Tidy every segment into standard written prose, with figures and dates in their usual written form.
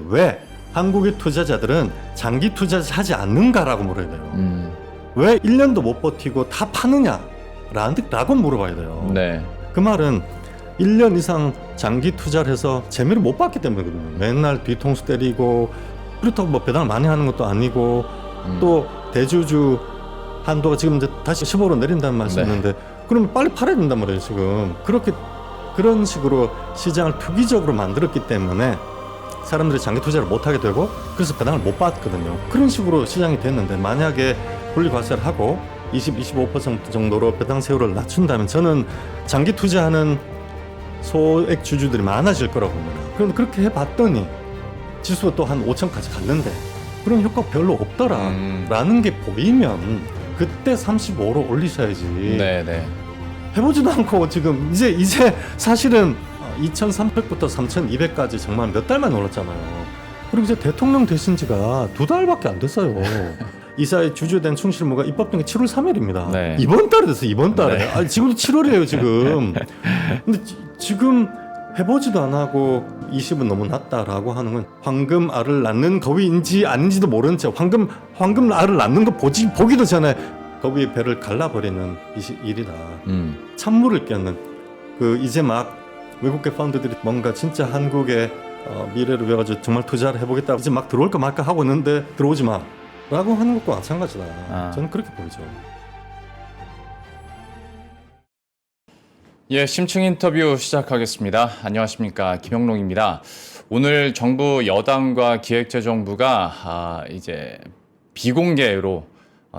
왜 한국의 투자자들은 장기 투자하지 않는가라고 물어야 돼요. 왜 1년도 못 버티고 다 파느냐라고 물어봐야 돼요. 네. 그 말은 1년 이상 장기 투자를 해서 재미를 못 봤기 때문이거든요. 맨날 뒤통수 때리고 그렇다고 뭐 배당을 많이 하는 것도 아니고 또 대주주 한도가 지금 이제 다시 15로 내린다는 말씀이었는데 그러면 빨리 팔아야 된단 말이에요. 지금 그런 식으로 시장을 투기적으로 만들었기 때문에 사람들이 장기 투자를 못 하게 되고 그래서 배당을 못 받거든요. 그런 식으로 시장이 됐는데 만약에 분리과세를 하고 25% 정도로 배당 세율을 낮춘다면 저는 장기 투자하는 소액 주주들이 많아질 거라고 봅니다. 그런데 그렇게 해봤더니 지수가 또 한 5천까지 갔는데 그런 효과가 별로 없더라라는 게 보이면 그때 35로 올리셔야지. 네네. 해보지도 않고 지금 이제 사실은 2,300부터 3,200까지 정말 몇 달만 올랐잖아요. 그리고 이제 대통령 되신 지가 2달밖에 안 됐어요. 이사의 주주된 충실무가 입법된 게 7월 3일입니다. 네. 이번 달에 됐어요. 이번 달에. 네. 아니, 지금도 7월이에요 지금. 근데 지금 해보지도 안 하고 20은 너무 낮다라고 하는 건 황금 알을 낳는 거위인지 아닌지도 모르는 채 황금 알을 낳는 거 보기도 전에 거위의 배를 갈라버리는 일이다. 찬물을 끼얹는 이제 막 외국계 파운드들이 뭔가 진짜 한국의 미래를 위해서 정말 투자를 해보겠다 이제 막 들어올까 말까 하고 있는데 들어오지 마 라고 하는 것과 마찬가지다. 저는 그렇게 보이죠. 예, 심층 인터뷰 시작하겠습니다. 안녕하십니까, 김영롱입니다. 오늘 정부 여당과 기획재정부가 이제 비공개로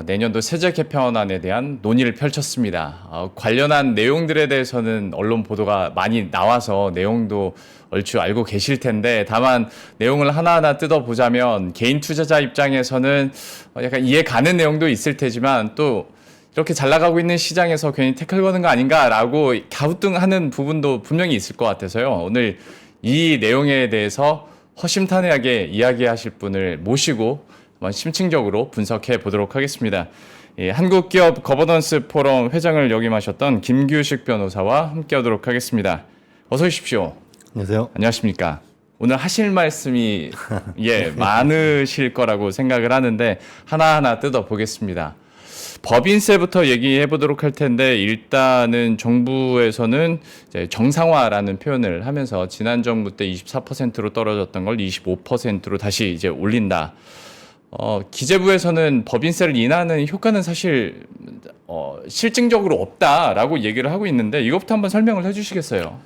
내년도 세제 개편안에 대한 논의를 펼쳤습니다. 관련한 내용들에 대해서는 언론 보도가 많이 나와서 내용도 얼추 알고 계실 텐데 다만 내용을 하나하나 뜯어보자면 개인 투자자 입장에서는 약간 이해 가는 내용도 있을 테지만 또 이렇게 잘 나가고 있는 시장에서 괜히 태클 거는 거 아닌가라고 갸우뚱하는 부분도 분명히 있을 것 같아서요. 오늘 이 내용에 대해서 허심탄회하게 이야기하실 분을 모시고 한번 심층적으로 분석해 보도록 하겠습니다. 한국기업 거버넌스 포럼 회장을 역임하셨던 김규식 변호사와 함께하도록 하겠습니다. 어서 오십시오. 안녕하세요. 안녕하십니까. 오늘 하실 말씀이 많으실 거라고 생각을 하는데 하나하나 뜯어보겠습니다. 법인세부터 얘기해 보도록 할 텐데 일단은 정부에서는 이제 정상화라는 표현을 하면서 지난 정부 때 24%로 떨어졌던 걸 25%로 다시 이제 올린다. 기재부에서는 법인세를 인하하는 효과는 사실 실증적으로 없다라고 얘기를 하고 있는데 이것부터 한번 설명을 해주시겠어요?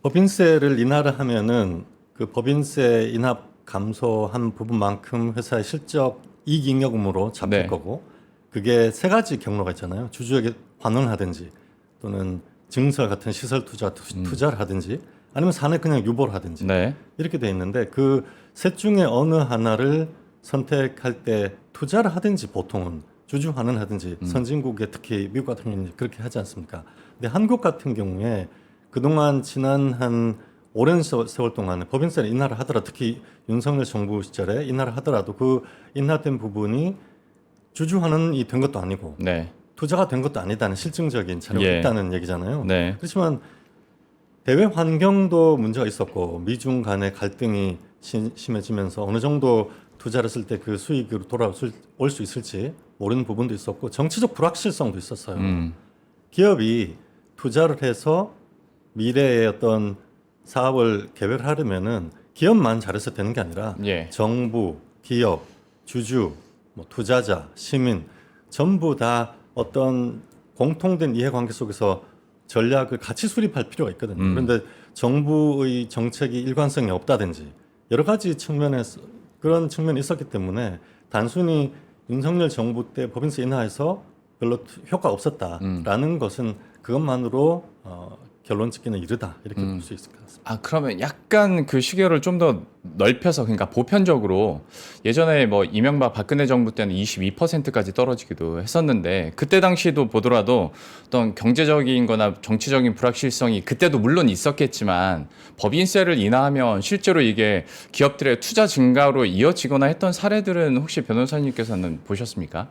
법인세를 인하를 하면은 그 법인세 인하 감소한 부분만큼 회사의 실적 이익잉여금으로 잡힐 거고 그게 세 가지 경로가 있잖아요. 주주에게 환원을 하든지 또는 증설 같은 시설 투자를 하든지 아니면 사내 그냥 유보를 하든지 이렇게 돼 있는데 그 셋 중에 어느 하나를 선택할 때 투자를 하든지 보통은 주주 환원을 하든지 선진국에 특히 미국 같은 경우는 그렇게 하지 않습니까? 근데 한국 같은 경우에 그동안 지난 한 오랜 세월 동안에 법인세를 인하를 하더라도 특히 윤석열 정부 시절에 인하를 하더라도 그 인하된 부분이 주주 환원이 된 것도 아니고 투자가 된 것도 아니다는 실증적인 자료가 있다는 얘기잖아요. 그렇지만 대외 환경도 문제가 있었고 미중 간의 갈등이 심해지면서 어느 정도 투자를 했을 때 그 수익으로 돌아올 수 있을지 모르는 부분도 있었고 정치적 불확실성도 있었어요. 기업이 투자를 해서 미래의 어떤 사업을 계획을 하려면은 기업만 잘해서 되는 게 아니라 정부, 기업, 주주, 투자자, 시민 전부 다 어떤 공통된 이해관계 속에서 전략을 같이 수립할 필요가 있거든요. 그런데 정부의 정책이 일관성이 없다든지 여러 가지 측면에서 그런 측면이 있었기 때문에 단순히 윤석열 정부 때 법인세 인하해서 별로 효과가 없었다라는 것은 그것만으로 결론 짓기는 이르다 이렇게 볼 수 있을 것 같습니다. 그러면 약간 그 시계를 좀 더 넓혀서 그러니까 보편적으로 예전에 뭐 이명박 박근혜 정부 때는 22%까지 떨어지기도 했었는데 그때 당시도 보더라도 어떤 경제적인 거나 정치적인 불확실성이 그때도 물론 있었겠지만 법인세를 인하하면 실제로 이게 기업들의 투자 증가로 이어지거나 했던 사례들은 혹시 변호사님께서는 보셨습니까?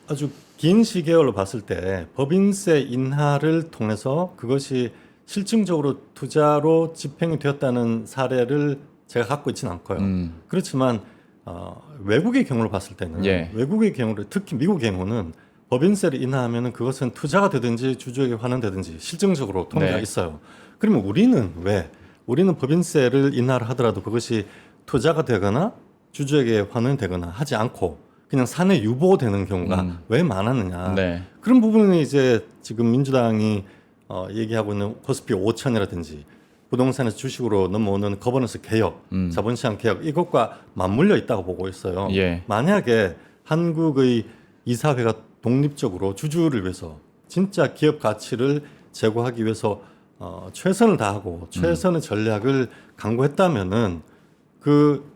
아주 긴 시계열로 봤을 때 법인세 인하를 통해서 그것이 실증적으로 투자로 집행이 되었다는 사례를 제가 갖고 있지는 않고요. 그렇지만 외국의 경우를 봤을 때는 예. 외국의 경우를 특히 미국의 경우는 법인세를 인하하면 그것은 투자가 되든지 주주에게 환원되든지 실증적으로 통계가 네. 있어요. 그러면 우리는 왜? 우리는 법인세를 인하를 하더라도 그것이 투자가 되거나 주주에게 환원되거나 하지 않고 그냥 사내 유보되는 경우가 왜 많았느냐. 네. 그런 부분은 이제 지금 민주당이 얘기하고 있는 코스피 5천이라든지 부동산에서 주식으로 넘어오는 거버넌스 개혁, 자본시장 개혁 이것과 맞물려 있다고 보고 있어요. 예. 만약에 한국의 이사회가 독립적으로 주주를 위해서 진짜 기업 가치를 제고하기 위해서 최선을 다하고 최선의 전략을 강구했다면은 그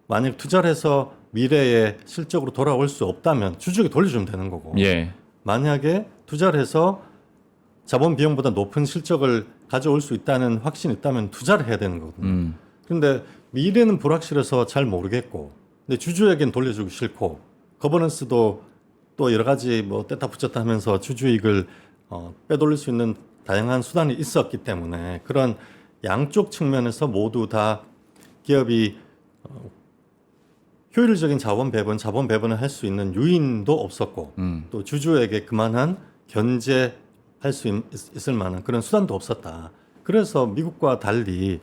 만약 투자를 해서 미래에 실적으로 돌아올 수 없다면 주주에게 돌려주면 되는 거고 예. 만약에 투자를 해서 자본 비용보다 높은 실적을 가져올 수 있다는 확신이 있다면 투자를 해야 되는 거거든요. 그런데 미래는 불확실해서 잘 모르겠고 근데 주주에겐 돌려주기 싫고 거버넌스도 또 여러 가지 뭐 뗐다 붙였다 하면서 주주이익을 빼돌릴 수 있는 다양한 수단이 있었기 때문에 그런 양쪽 측면에서 모두 다 기업이 효율적인 자본 배분을 할 수 있는 유인도 없었고 또 주주에게 그만한 견제할 수 있을 만한 그런 수단도 없었다. 그래서 미국과 달리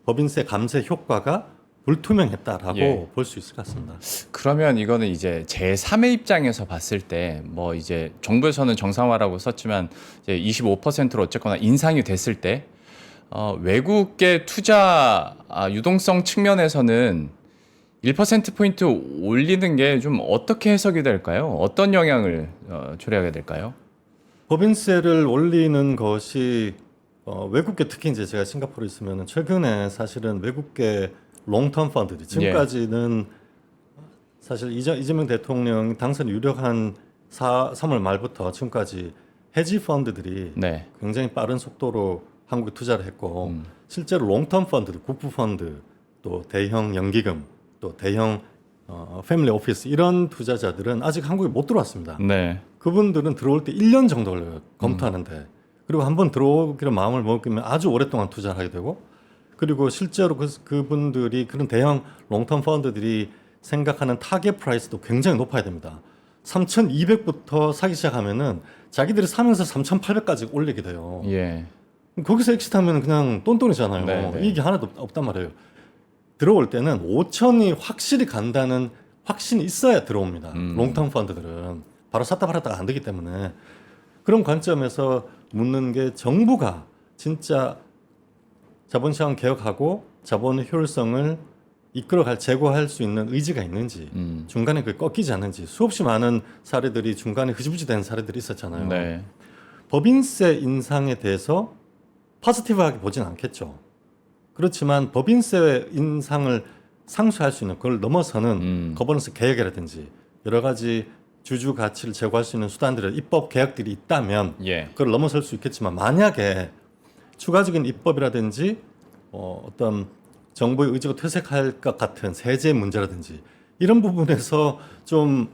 법인세 감세 효과가 불투명했다라고 예. 볼 수 있을 것 같습니다. 그러면 이거는 이제 제3의 입장에서 봤을 때 뭐 이제 정부에서는 정상화라고 썼지만 이제 25%로 어쨌거나 인상이 됐을 때 외국계 투자 유동성 측면에서는 1%포인트 올리는 게 좀 어떻게 해석이 될까요? 어떤 영향을 초래하게 될까요? 법인세를 올리는 것이 외국계 특히 이제 제가 싱가포르에 있으면 최근에 사실은 외국계 롱텀 펀드들이 지금까지는 사실 이재명 대통령 당선 유력한 3월 말부터 지금까지 헤지 펀드들이 네. 굉장히 빠른 속도로 한국에 투자를 했고 실제로 롱텀 펀드들, 국부 펀드, 또 대형 연기금, 또 대형 패밀리 오피스 이런 투자자들은 아직 한국에 못 들어왔습니다. 네. 그분들은 들어올 때 1년 정도 걸려요. 검토하는데. 그리고 한번 들어오기로 마음을 먹으면 아주 오랫동안 투자를 하게 되고 그리고 실제로 그분들이 그런 대형 롱텀 펀드들이 생각하는 타겟 프라이스도 굉장히 높아야 됩니다. 3,200부터 사기 시작하면은 자기들이 사면서 3,800까지 올리게 돼요. 예. 거기서 엑시트하면 그냥 똔똔이잖아요. 네, 네. 이익이 하나도 없단 말이에요. 들어올 때는 5천이 확실히 간다는 확신이 있어야 들어옵니다. 롱텀 펀드들은 바로 샀다 팔았다가 안 되기 때문에 그런 관점에서 묻는 게 정부가 진짜 자본시장 개혁하고 자본의 효율성을 이끌어갈 제고할 수 있는 의지가 있는지 중간에 그 꺾이지 않는지 수없이 많은 사례들이 중간에 흐지부지 된 사례들이 있었잖아요. 네. 법인세 인상에 대해서 포지티브하게 보진 않겠죠. 그렇지만 법인세 인상을 상쇄할 수 있는 그걸 넘어서는 거버넌스 개혁이라든지 여러 가지 주주 가치를 제고할 수 있는 수단들의 입법 개혁들이 있다면 예. 그걸 넘어설 수 있겠지만 만약에 추가적인 입법이라든지 어떤 정부의 의지가 퇴색할 것 같은 세제 문제라든지 이런 부분에서 좀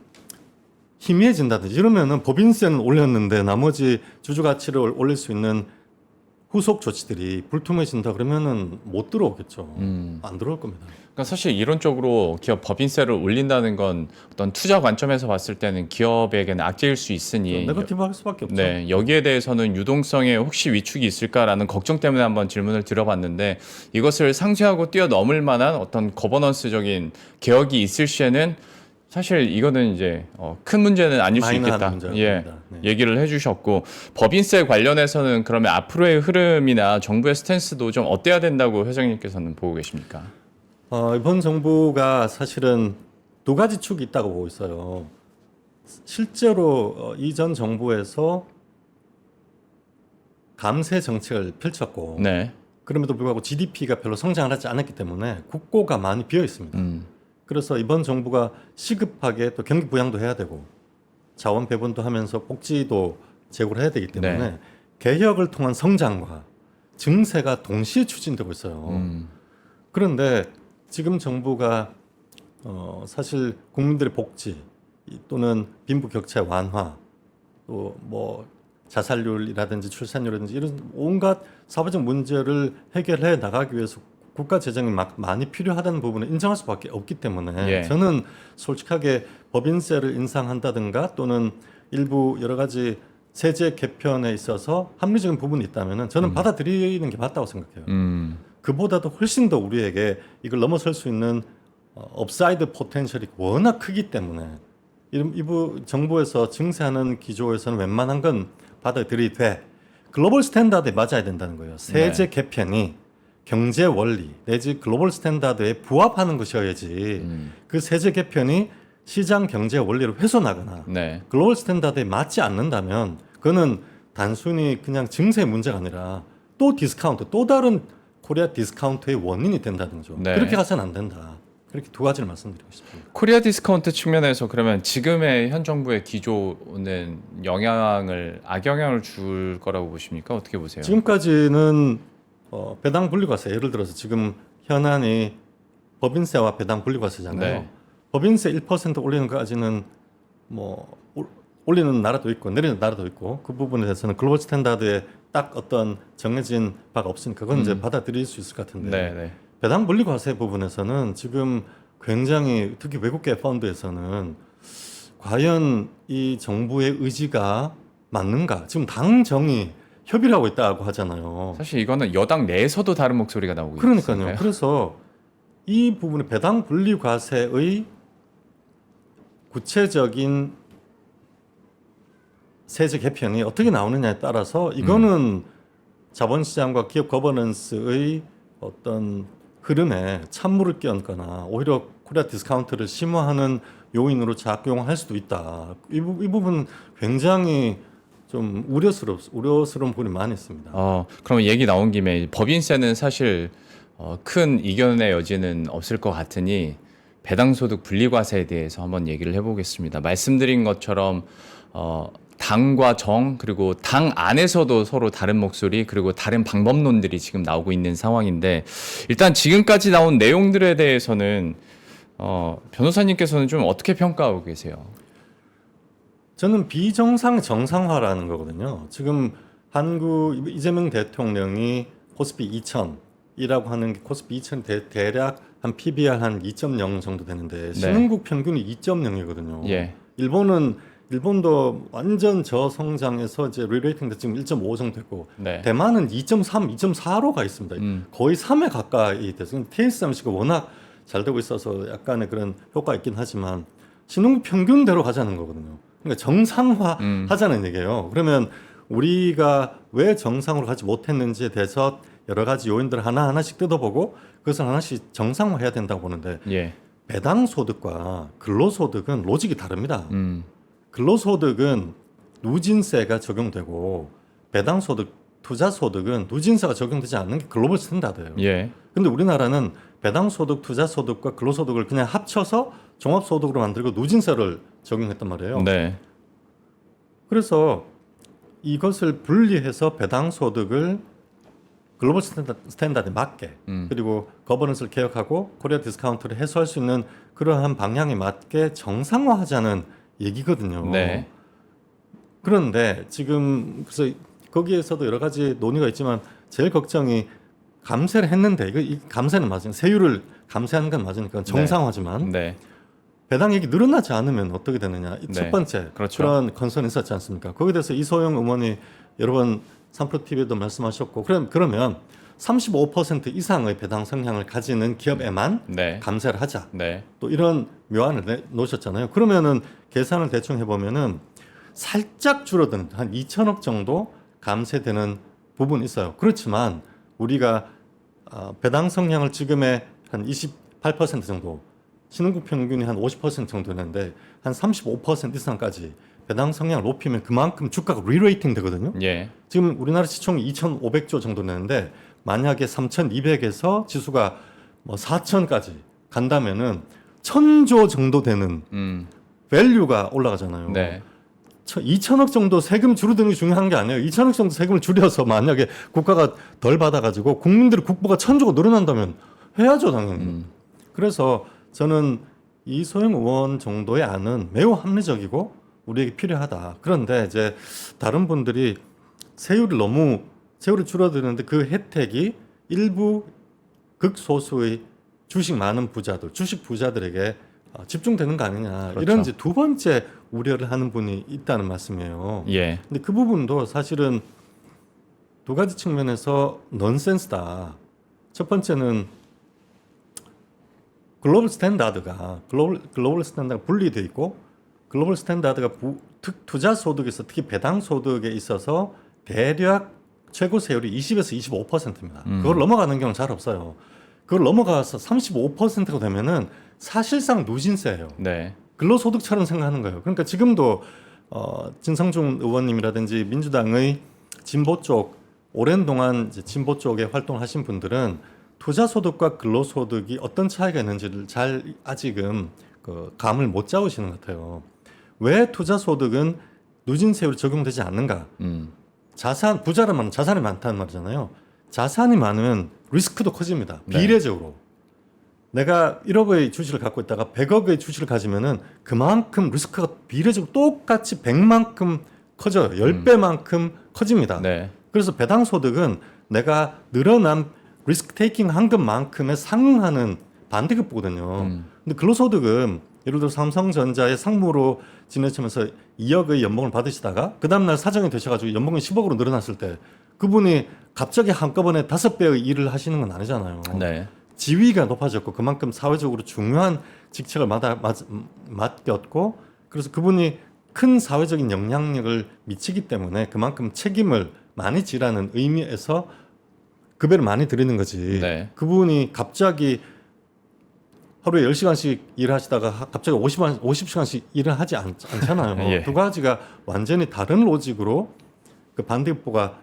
희미해진다든지 이러면은 법인세는 올렸는데 나머지 주주 가치를 올릴 수 있는 후속 조치들이 불투명해진다 그러면은 못 들어오겠죠. 안 들어올 겁니다. 그러니까 사실 이론적으로 기업 법인세를 올린다는 건 어떤 투자 관점에서 봤을 때는 기업에게는 악재일 수 있으니 네거티브할 수밖에 없죠. 네, 여기에 대해서는 유동성에 혹시 위축이 있을까라는 걱정 때문에 한번 질문을 드려봤는데 이것을 상쇄하고 뛰어넘을 만한 어떤 거버넌스적인 개혁이 있을 시에는 사실 이거는 이제 큰 문제는 아닐 수 마이너한 있겠다. 문제입니다. 예, 네. 얘기를 해주셨고 법인세 관련해서는 그러면 앞으로의 흐름이나 정부의 스탠스도 좀 어때야 된다고 회장님께서는 보고 계십니까? 이번 정부가 사실은 두 가지 축이 있다고 보고 있어요. 실제로 이전 정부에서 감세 정책을 펼쳤고 네. 그럼에도 불구하고 GDP가 별로 성장을 하지 않았기 때문에 국고가 많이 비어 있습니다. 그래서 이번 정부가 시급하게 또 경기 부양도 해야 되고 자원 배분도 하면서 복지도 제고를 해야 되기 때문에 네. 개혁을 통한 성장과 증세가 동시에 추진되고 있어요. 그런데 지금 정부가 사실 국민들의 복지 또는 빈부 격차 완화 또 뭐 자살률이라든지 출산율이라든지 이런 온갖 사회적 문제를 해결해 나가기 위해서 국가 재정이 많이 필요하다는 부분을 인정할 수밖에 없기 때문에 예. 저는 솔직하게 법인세를 인상한다든가 또는 일부 여러 가지 세제 개편에 있어서 합리적인 부분이 있다면은 저는 받아들이는 게 맞다고 생각해요. 그보다도 훨씬 더 우리에게 이걸 넘어설 수 있는 업사이드 포텐셜이 워낙 크기 때문에 이부 정부에서 증세하는 기조에서는 웬만한 건 받아들이되 글로벌 스탠다드에 맞아야 된다는 거예요. 세제 개편이 경제 원리 내지 글로벌 스탠다드에 부합하는 것이어야지 그 세제 개편이 시장 경제 원리를 훼손하거나 네. 글로벌 스탠다드에 맞지 않는다면 그거는 단순히 그냥 증세 문제가 아니라 또 디스카운트 또 다른 코리아 디스카운트의 원인이 된다는 거죠. 네. 그렇게 가서는 안 된다. 그렇게 두 가지를 말씀드리고 싶습니다. 코리아 디스카운트 측면에서 그러면 지금의 현 정부의 기조는 악영향을 줄 거라고 보십니까? 어떻게 보세요? 지금까지는 배당 분리과세 예를 들어서 지금 현안이 법인세와 배당 분리과세잖아요. 네. 법인세 1% 올리는 것까지는 뭐 올리는 나라도 있고 내리는 나라도 있고 그 부분에 대해서는 글로벌 스탠다드에 딱 어떤 정해진 바가 없으니까 그건 이제 받아들일 수 있을 것 같은데 네, 네. 배당 분리과세 부분에서는 지금 굉장히 특히 외국계 펀드에서는 과연 이 정부의 의지가 맞는가? 지금 당정이 협의를 하고 있다고 하잖아요. 사실 이거는 여당 내에서도 다른 목소리가 나오고 그러니까요. 있으니까요. 그래서 이 부분의 배당 분리과세의 구체적인 세제 개편이 어떻게 나오느냐에 따라서 이거는 자본시장과 기업 거버넌스의 어떤 흐름에 찬물을 끼얹거나 오히려 코리아 디스카운트를 심화하는 요인으로 작용할 수도 있다. 이 부분 굉장히 좀 우려스러운 부분이 많이 있습니다. 그럼 얘기 나온 김에 법인세는 사실 큰 이견의 여지는 없을 것 같으니 배당소득 분리과세에 대해서 한번 얘기를 해보겠습니다. 말씀드린 것처럼 당과 정 그리고 당 안에서도 서로 다른 목소리 그리고 다른 방법론들이 지금 나오고 있는 상황인데 일단 지금까지 나온 내용들에 대해서는 변호사님께서는 좀 어떻게 평가하고 계세요? 저는 정상화라는 거거든요. 지금 이재명 대통령이 코스피 2000이라고 하는 게 코스피 2000이 대략 한 PBR 한 2.0 정도 되는데 신흥국 평균이 2.0이거든요. 예. 일본도 완전 저성장에서 이제 리레이팅 때 지금 1.5 정도 됐고 네. 대만은 2.3, 2.4로 가 있습니다. 거의 3에 가까이 됐어요. TSMC가 워낙 잘 되고 있어서 약간의 그런 효과가 있긴 하지만 신흥국 평균대로 가자는 거거든요. 그러니까 정상화 하자는 얘기예요. 그러면 우리가 왜 정상으로 가지 못했는지에 대해서 여러 가지 요인들을 하나하나씩 뜯어보고 그것을 하나씩 정상화해야 된다고 보는데 예. 배당소득과 근로소득은 로직이 다릅니다. 근로소득은 누진세가 적용되고 배당소득, 투자소득은 누진세가 적용되지 않는 게 글로벌 스탠다드예요. 예. 근데 우리나라는 배당소득, 투자소득과 근로소득을 그냥 합쳐서 종합소득으로 만들고 누진세를 적용했단 말이에요. 네. 그래서 이것을 분리해서 배당소득을 글로벌 스탠다드에 맞게 그리고 거버넌스를 개혁하고 코리아 디스카운트를 해소할 수 있는 그러한 방향에 맞게 정상화하자는 얘기거든요. 네. 그런데 지금 그래서 거기에서도 여러 가지 논의가 있지만 제일 걱정이 감세를 했는데 이 감세는 맞으니까 세율을 감세하는 건 맞으니까 정상화지만 네. 배당액이 늘어나지 않으면 어떻게 되느냐. 네. 첫 번째 그렇죠. 그런 건선이 있었지 않습니까? 거기에 대해서 이소영 의원이 여러 번 3프로 TV에도 말씀하셨고 그러면 35% 이상의 배당 성향을 가지는 기업에만 네. 감세를 하자. 네. 또 이런 묘안을 놓으셨잖아요. 그러면은 계산을 대충 해보면은 살짝 줄어드는 한 2천억 정도 감세되는 부분이 있어요. 그렇지만 우리가 배당 성향을 지금의 한 28% 정도 신흥국 평균이 한 50% 정도 되는데 한 35% 이상까지 배당 성향을 높이면 그만큼 주가가 리레이팅 되거든요. 예. 지금 우리나라 시총이 2,500조 정도 되는데 만약에 3,200에서 지수가 뭐 4,000까지 간다면은 1,000조 정도 되는 밸류가 올라가잖아요. 네. 2천억 정도 세금 줄어드는 게 중요한 게 아니에요. 2천억 정도 세금을 줄여서 만약에 국가가 덜 받아가지고 국민들의 국부가 1,000조가 늘어난다면 해야죠, 당연히. 그래서 저는 이소영 의원 정도의 안은 매우 합리적이고 우리에게 필요하다. 그런데 이제 다른 분들이 세율이 줄어드는데 그 혜택이 일부 극소수의 주식 많은 부자들, 주식 부자들에게 집중되는 거 아니냐. 그렇죠. 이런 이제 두 번째 우려를 하는 분이 있다는 말씀이에요. 예. 근데 그 부분도 사실은 두 가지 측면에서 넌센스다. 첫 번째는 글로벌 스탠다드가 분리되어 있고 글로벌 스탠다드가 투자 소득에서 특히 배당 소득에 있어서 대략 최고 세율이 20에서 25%입니다. 그걸 넘어가는 경우는 잘 없어요. 그걸 넘어가서 35%가 되면은 사실상 누진세예요. 네. 근로소득처럼 생각하는 거예요. 그러니까 지금도 진성준 의원님이라든지 민주당의 진보 쪽 오랜 동안 이제 진보 쪽에 활동하신 분들은 투자소득과 근로소득이 어떤 차이가 있는지를 잘 아직은 그 감을 못 잡으시는 것 같아요. 왜 투자소득은 누진세율이 적용되지 않는가? 부자라면 자산이 많다는 말이잖아요. 자산이 많으면 리스크도 커집니다. 네. 비례적으로. 내가 1억의 주식을 갖고 있다가 100억의 주식을 가지면은 그만큼 리스크가 비례적으로 똑같이 100만큼 커져요. 10배만큼 커집니다. 네. 그래서 배당 소득은 내가 늘어난 리스크 테이킹 한 것만큼에 상응하는 반대급부거든요. 근데 근로소득은 예를 들어 삼성전자의 상무로 지내시면서 2억의 연봉을 받으시다가 그 다음날 사정이 되셔가지고 연봉이 10억으로 늘어났을 때 그분이 갑자기 한꺼번에 5배의 일을 하시는 건 아니잖아요. 네. 지위가 높아졌고 그만큼 사회적으로 중요한 직책을 맡겼고 그래서 그분이 큰 사회적인 영향력을 미치기 때문에 그만큼 책임을 많이 지라는 의미에서 급여를 많이 드리는 거지. 네. 그분이 갑자기 하루에 10시간씩 일하시다가 갑자기 50시간씩 일을 하지 않잖아요. 예. 두 가지가 완전히 다른 로직으로 그 반대급부가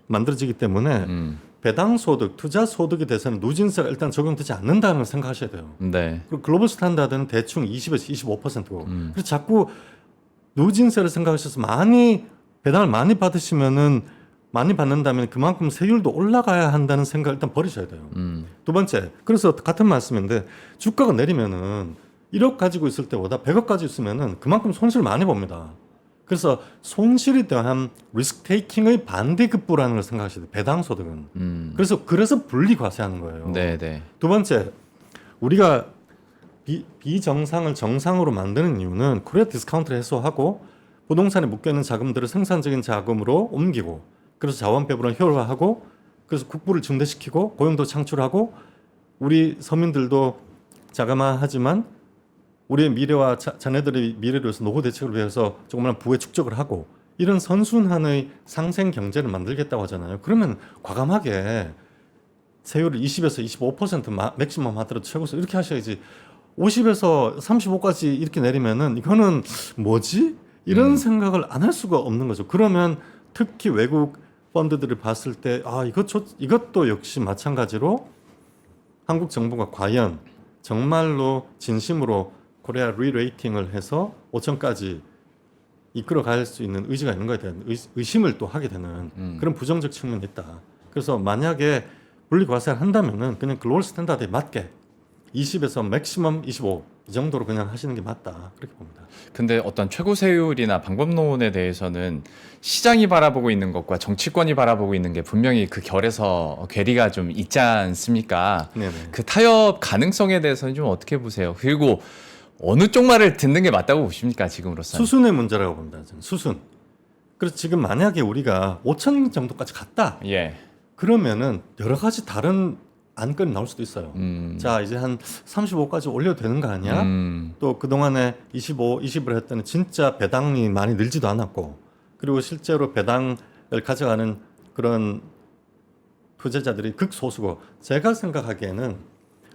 만들어지기 때문에 배당 소득, 투자 소득에 대해서는 누진세가 일단 적용되지 않는다는 걸 생각하셔야 돼요. 네. 그리고 글로벌 스탠다드는 대충 20에서 25%고. 그래서 자꾸 누진세를 생각하셔서 배당을 많이 받는다면 그만큼 세율도 올라가야 한다는 생각을 일단 버리셔야 돼요. 두 번째, 그래서 같은 말씀인데 주가가 내리면은 1억 가지고 있을 때보다 100억 가지고 있으면은 그만큼 손실을 많이 봅니다. 그래서 손실에 대한 리스크 테이킹의 반대급부라는 걸 생각하셔야 돼요. 배당 소득은. 그래서 분리 과세하는 거예요. 네, 네. 두 번째, 우리가 비정상을 정상으로 만드는 이유는 코리아 디스카운트를 해소하고 부동산에 묶여있는 자금들을 생산적인 자금으로 옮기고 그래서 자원 배분을 효율화하고 그래서 국부를 증대시키고 고용도 창출하고 우리 서민들도 자그마하지만 우리의 미래와 자녀들의 미래를 위해서 노후 대책을 위해서 조그마한 부의 축적을 하고 이런 선순환의 상생 경제를 만들겠다고 하잖아요. 그러면 과감하게 세율을 20에서 25% 맥시멈 하더라도 최고수 이렇게 하셔야지 50에서 35까지 이렇게 내리면은 이거는 뭐지? 이런 생각을 안 할 수가 없는 거죠. 그러면 특히 외국 펀드들을 봤을 때 이것도 역시 마찬가지로 한국 정부가 과연 정말로 진심으로 코리아 리레이팅을 해서 5천까지 이끌어갈 수 있는 의지가 있는 거에 대한 의심을 또 하게 되는 그런 부정적 측면이 있다. 그래서 만약에 분리과세를 한다면은 그냥 글로벌 스탠다드에 맞게 20에서 맥시멈 25 이 정도로 그냥 하시는 게 맞다. 그렇게 봅니다. 근데 어떤 최고 세율이나 방법론에 대해서는 시장이 바라보고 있는 것과 정치권이 바라보고 있는 게 분명히 그 결에서 괴리가 좀 있지 않습니까? 네네. 그 타협 가능성에 대해서는 좀 어떻게 보세요? 그리고 어느 쪽 말을 듣는 게 맞다고 보십니까? 지금으로서는. 수순의 문제라고 봅니다. 저는. 수순. 그래서 지금 만약에 우리가 5천 정도까지 갔다. 예. 그러면은 여러 가지 다른 안건이 나올 수도 있어요. 자, 이제 한 35까지 올려도 되는 거 아니야? 또 그동안에 20을 했더니 진짜 배당이 많이 늘지도 않았고, 그리고 실제로 배당을 가져가는 그런 투자자들이 극소수고, 제가 생각하기에는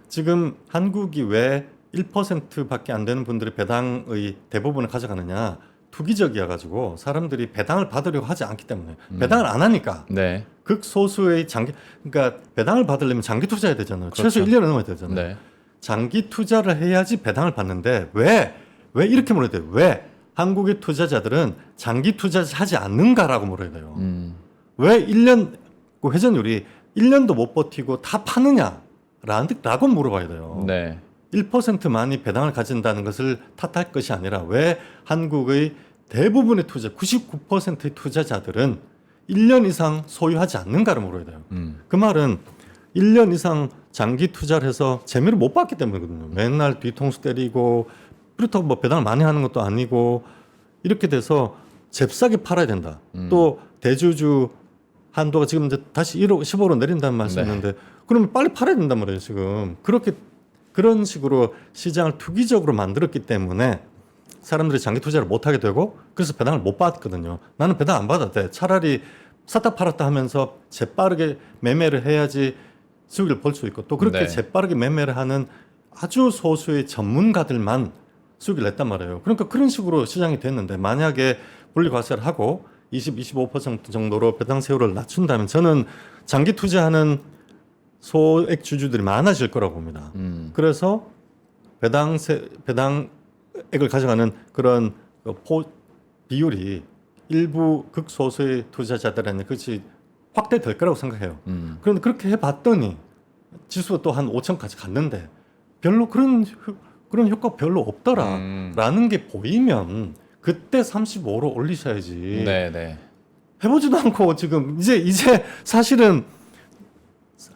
지금 한국이 왜 1%밖에 안 되는 분들이 배당의 대부분을 가져가느냐? 투기적이어가지고 사람들이 배당을 받으려고 하지 않기 때문에 배당을 안 하니까 네. 극소수의 그러니까 배당을 받으려면 장기 투자해야 되잖아요. 그렇죠. 최소 1년을 넘어야 되잖아요. 네. 장기 투자를 해야지 배당을 받는데 왜 이렇게 물어야 돼요? 왜 한국의 투자자들은 장기 투자하지 않는가라고 물어야 돼요. 왜 1년 그 회전율이 1년도 못 버티고 다 파느냐라고 물어봐야 돼요. 네. 1%만이 배당을 가진다는 것을 탓할 것이 아니라 왜 한국의 대부분의 99%의 투자자들은 1년 이상 소유하지 않는가를 물어야 돼요. 그 말은 1년 이상 장기 투자를 해서 재미를 못 봤기 때문이거든요. 맨날 뒤통수 때리고 그렇다고 뭐 배당을 많이 하는 것도 아니고 이렇게 돼서 잽싸게 팔아야 된다. 또 대주주 한도가 지금 이제 다시 1억, 15로 내린다는 말씀이었는데 그러면 빨리 팔아야 된단 말이에요. 지금 그렇게 그런 식으로 시장을 투기적으로 만들었기 때문에 사람들이 장기 투자를 못 하게 되고 그래서 배당을 못 받거든요. 나는 배당 안 받아도 돼. 차라리 샀다 팔았다 하면서 재빠르게 매매를 해야지 수익을 벌 수 있고 또 그렇게 네. 재빠르게 매매를 하는 아주 소수의 전문가들만 수익을 냈단 말이에요. 그러니까 그런 식으로 시장이 됐는데 만약에 분리과세를 하고 20, 25% 정도로 배당 세율을 낮춘다면 저는 장기 투자하는 소액 주주들이 많아질 거라고 봅니다. 그래서 배당액을 가져가는 그런 비율이 일부 극소수의 투자자들한테 그것이 확대될 거라고 생각해요. 그런데 그렇게 해봤더니 지수가 또 한 5천까지 갔는데 별로 그런 효과 별로 없더라라는 게 보이면 그때 35로 올리셔야지. 네. 해보지도 않고 지금 이제 사실은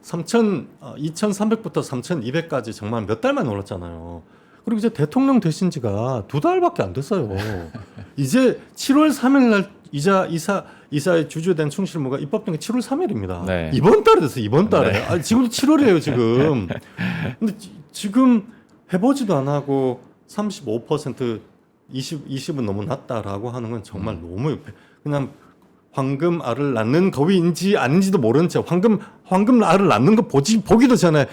2,300부터 3,200까지 정말 몇 달만 올랐잖아요. 그리고 이제 대통령 되신 지가 2달밖에 안 됐어요. 이제 7월 3일 날 이사의 주주된 충실무가 입법된 게 7월 3일입니다. 네. 이번 달에 됐어요. 이번 달에. 네. 아, 지금도 7월이에요, 지금. 근데 지금 해보지도 안 하고 35% 20은 너무 낮다라고 하는 건 정말 너무 그냥 황금 알을 낳는 거위인지 아닌지도 모르는 채 황금 알을 낳는 거 보기도 전에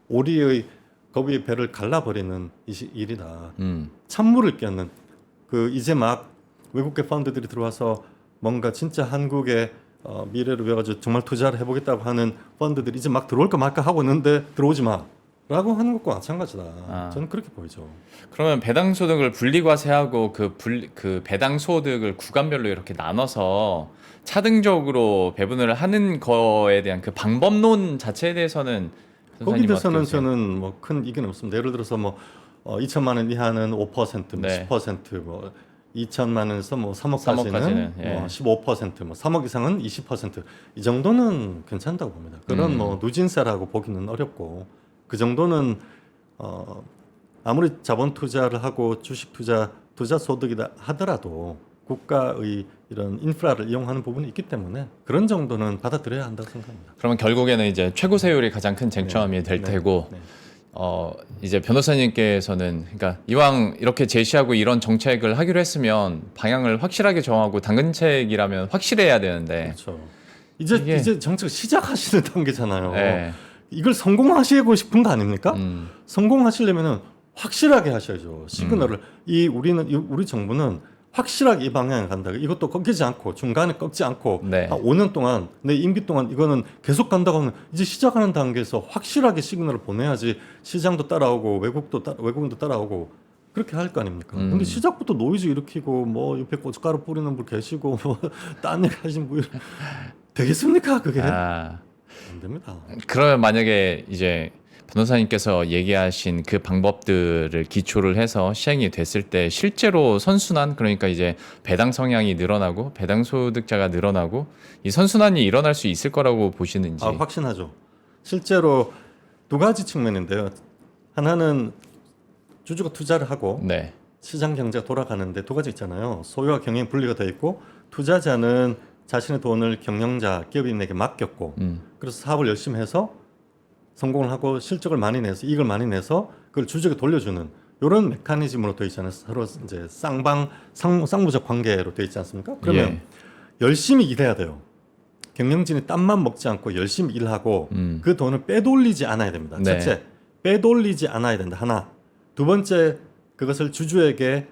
오리의 거위의 배를 갈라버리는 일이다. 찬물을 끼얹는 이제 막 외국계 펀드들이 들어와서 뭔가 진짜 한국의 미래를 위해가지고 정말 투자를 해보겠다고 하는 펀드들이 이제 막 들어올까 말까 하고 있는데 들어오지 마라고 하는 것과 마찬가지다. 저는 그렇게 보이죠. 그러면 배당 소득을 분리과세하고 그 배당 소득을 구간별로 이렇게 나눠서 차등적으로 배분을 하는 거에 대한 그 방법론 자체에 대해서는 거기에 대해서는 저는 뭐 큰 이견이 없습니다. 예를 들어서 뭐 2천만 원 이하는 5%, 네. 10%, 뭐 2천만 원에서 뭐 3억까지는 3억까지는, 예. 뭐 15%, 뭐 3억 이상은 20%이 정도는 괜찮다고 봅니다. 그런 뭐 누진세라고 보기는 어렵고 그 정도는 아무리 자본 투자를 하고 주식 투자 소득이다 하더라도 국가의 이런 인프라를 이용하는 부분이 있기 때문에 그런 정도는 받아들여야 한다고 생각합니다. 그러면 결국에는 이제 최고 세율이 가장 큰 쟁점이 될 테고 이제 변호사님께서는 그러니까 이왕 이렇게 제시하고 이런 정책을 하기로 했으면 방향을 확실하게 정하고 당근책이라면 확실해야 되는데 그렇죠. 이제 정책 시작하시는 단계잖아요. 네. 이걸 성공하시고 싶은 거 아닙니까? 성공하시려면은 확실하게 하셔야죠. 시그널을 우리 정부는 확실하게 이 방향에 간다. 이것도 꺾이지 않고 중간에 꺾지 않고 네. 한 5년 동안 내 임기 동안 이거는 계속 간다고 하면 이제 시작하는 단계에서 확실하게 시그널을 보내야지 시장도 따라오고 외국인도 따라오고 그렇게 할 거 아닙니까? 근데 시작부터 노이즈 일으키고 뭐 옆에 고춧가루 뿌리는 분 계시고 뭐 딴 얘기 하시는 분 되겠습니까? 그게 안 됩니다. 그러면 만약에 이제 변호사님께서 얘기하신 그 방법들을 기초를 해서 시행이 됐을 때 실제로 선순환 그러니까 이제 배당 성향이 늘어나고 배당 소득자가 늘어나고 이 선순환이 일어날 수 있을 거라고 보시는지. 확신하죠. 실제로 두 가지 측면인데요. 하나는 주주가 투자를 하고 네. 시장 경제가 돌아가는데 두 가지 있잖아요. 소유와 경영 분리가 되어 있고 투자자는 자신의 돈을 경영자, 기업인에게 맡겼고 그래서 사업을 열심히 해서 성공을 하고 실적을 많이 내서 이익을 많이 내서 그걸 주주에게 돌려주는 이런 메커니즘으로 되어 있잖아요. 서로 이제 쌍무적 관계로 되어 있지 않습니까? 그러면 열심히 일해야 돼요. 경영진이 땀만 먹지 않고 열심히 일하고 그 돈을 빼돌리지 않아야 됩니다. 네. 첫째, 빼돌리지 않아야 된다. 하나. 두 번째, 그것을 주주에게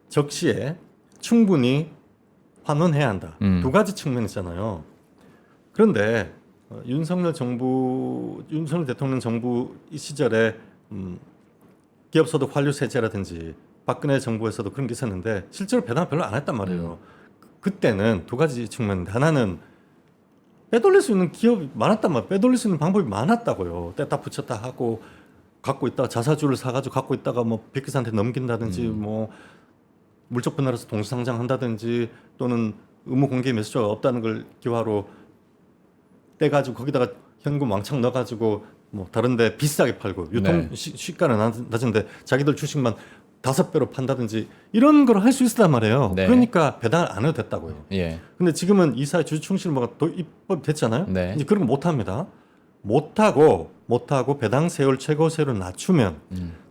적시에 충분히 환원해야 한다. 두 가지 측면이 있잖아요. 그런데 윤석열 대통령 정부 이 시절에 기업소득 환류세제라든지 박근혜 정부에서도 그런 게 있었는데 실제로 배당을 별로 안 했단 말이에요. 그때는 두 가지 측면인데 하나는 빼돌릴 수 있는 기업이 많았단 말이에요. 빼돌릴 수 있는 방법이 많았다고요. 뗐다 붙였다 하고 갖고 있다가 자사주를 사가지고 갖고 있다가 뭐 백기사한테 넘긴다든지 뭐 물적 분할해서 동시상장한다든지 또는 의무 공개 매수자가 없다는 걸 기화로 떼가지고 거기다가 현금 왕창 넣어가지고 뭐 다른데 비싸게 팔고 유통 네. 시가는 낮은데 자기들 주식만 5배로 판다든지 이런 걸 할 수 있단 말이에요. 네. 그러니까 배당을 안 해도 됐다고요. 예. 근데 지금은 이사회 주주충실뭐가 또 입법 됐잖아요. 네. 이제 그런 거 못합니다. 못하고 배당 세율 최고세율을 낮추면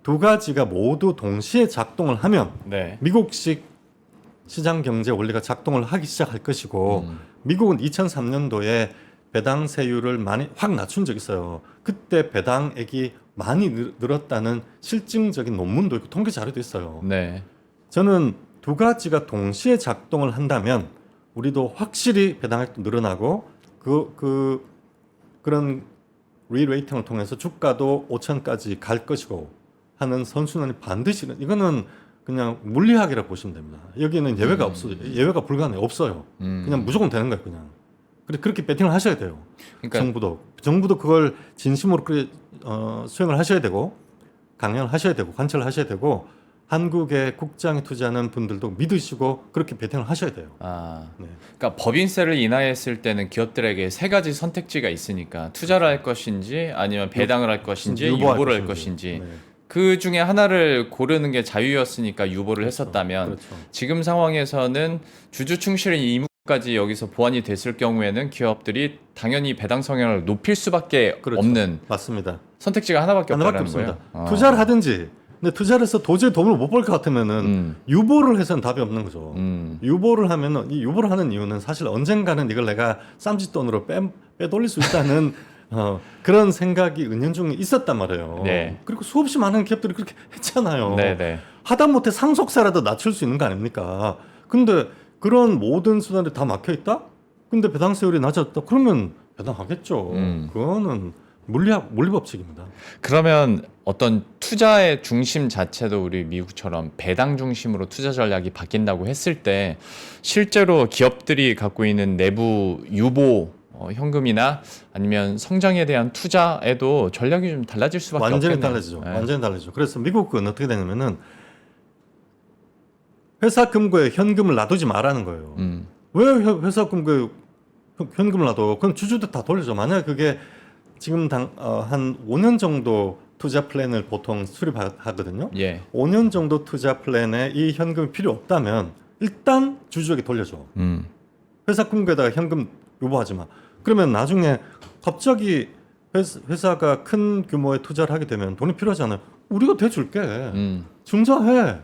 두 가지가 모두 동시에 작동을 하면 네. 미국식 시장 경제 원리가 작동을 하기 시작할 것이고 미국은 2003년도에 배당 세율을 많이 확 낮춘 적이 있어요. 그때 배당액이 많이 늘었다는 실증적인 논문도 있고 통계 자료도 있어요. 네. 저는 두 가지가 동시에 작동을 한다면 우리도 확실히 배당액도 늘어나고 그런 리레이팅을 통해서 주가도 5천까지 갈 것이고 하는 선순환이 반드시 이거는 그냥 물리학이라고 보시면 됩니다. 여기는 예외가 없어요. 예외가 불가능해요. 없어요. 그냥 무조건 되는 거예요. 그냥. 그렇게 배팅을 하셔야 돼요. 그러니까 정부도 그걸 진심으로 수행을 하셔야 되고 강연을 하셔야 되고 관철을 하셔야 되고 한국의 국장에 투자하는 분들도 믿으시고 그렇게 배팅을 하셔야 돼요. 네. 그러니까 법인세를 인하했을 때는 기업들에게 세 가지 선택지가 있으니까 투자를 할 것인지 아니면 배당을 할 것인지 유보를 할 것인지 네. 그 중에 하나를 고르는 게 자유였으니까 유보를 했었다면 그렇죠. 지금 상황에서는 주주 충실의 의무까지 여기서 보완이 됐을 경우에는 기업들이 당연히 배당 성향을 높일 수밖에 그렇죠. 없는 맞습니다. 선택지가 하나밖에 하나밖에 없다는 없습니다. 거예요. 투자를 하든지 근데 투자를 해서 도저히 돈을 못 벌 것 같으면은 유보를 해서는 답이 없는 거죠. 유보를 하면은 이 유보를 하는 이유는 사실 언젠가는 이걸 내가 쌈짓돈으로 빼돌릴 수 있다는 그런 생각이 은연중에 있었단 말이에요. 네. 그리고 수없이 많은 기업들이 그렇게 했잖아요. 네네. 하다못해 상속세라도 낮출 수 있는 거 아닙니까? 근데 그런 모든 수단이 다 막혀 있다? 근데 배당세율이 낮았다? 그러면 배당하겠죠. 그거는 물리법칙입니다. 그러면 어떤 투자의 중심 자체도 우리 미국처럼 배당 중심으로 투자 전략이 바뀐다고 했을 때 실제로 기업들이 갖고 있는 내부 유보 현금이나 아니면 성장에 대한 투자에도 전략이 좀 달라질 수밖에 완전히 없겠네요. 달라지죠. 네. 완전히 달라지죠. 그래서 미국은 어떻게 되냐면은 회사 금고에 현금을 놔두지 말라는 거예요. 왜 회사 금고에 현금을 놔둬? 그럼 주주들 다 돌려줘. 만약에 그게 지금 한 5년 정도 투자 플랜을 보통 수립하거든요. 예. 5년 정도 투자 플랜에 이 현금이 필요 없다면 일단 주주에게 돌려줘. 회사 금고에다가 현금 유보하지 마. 그러면 나중에 갑자기 회사가 큰 규모의 투자를 하게 되면 돈이 필요하잖아요. 우리가 대줄게. 증자해.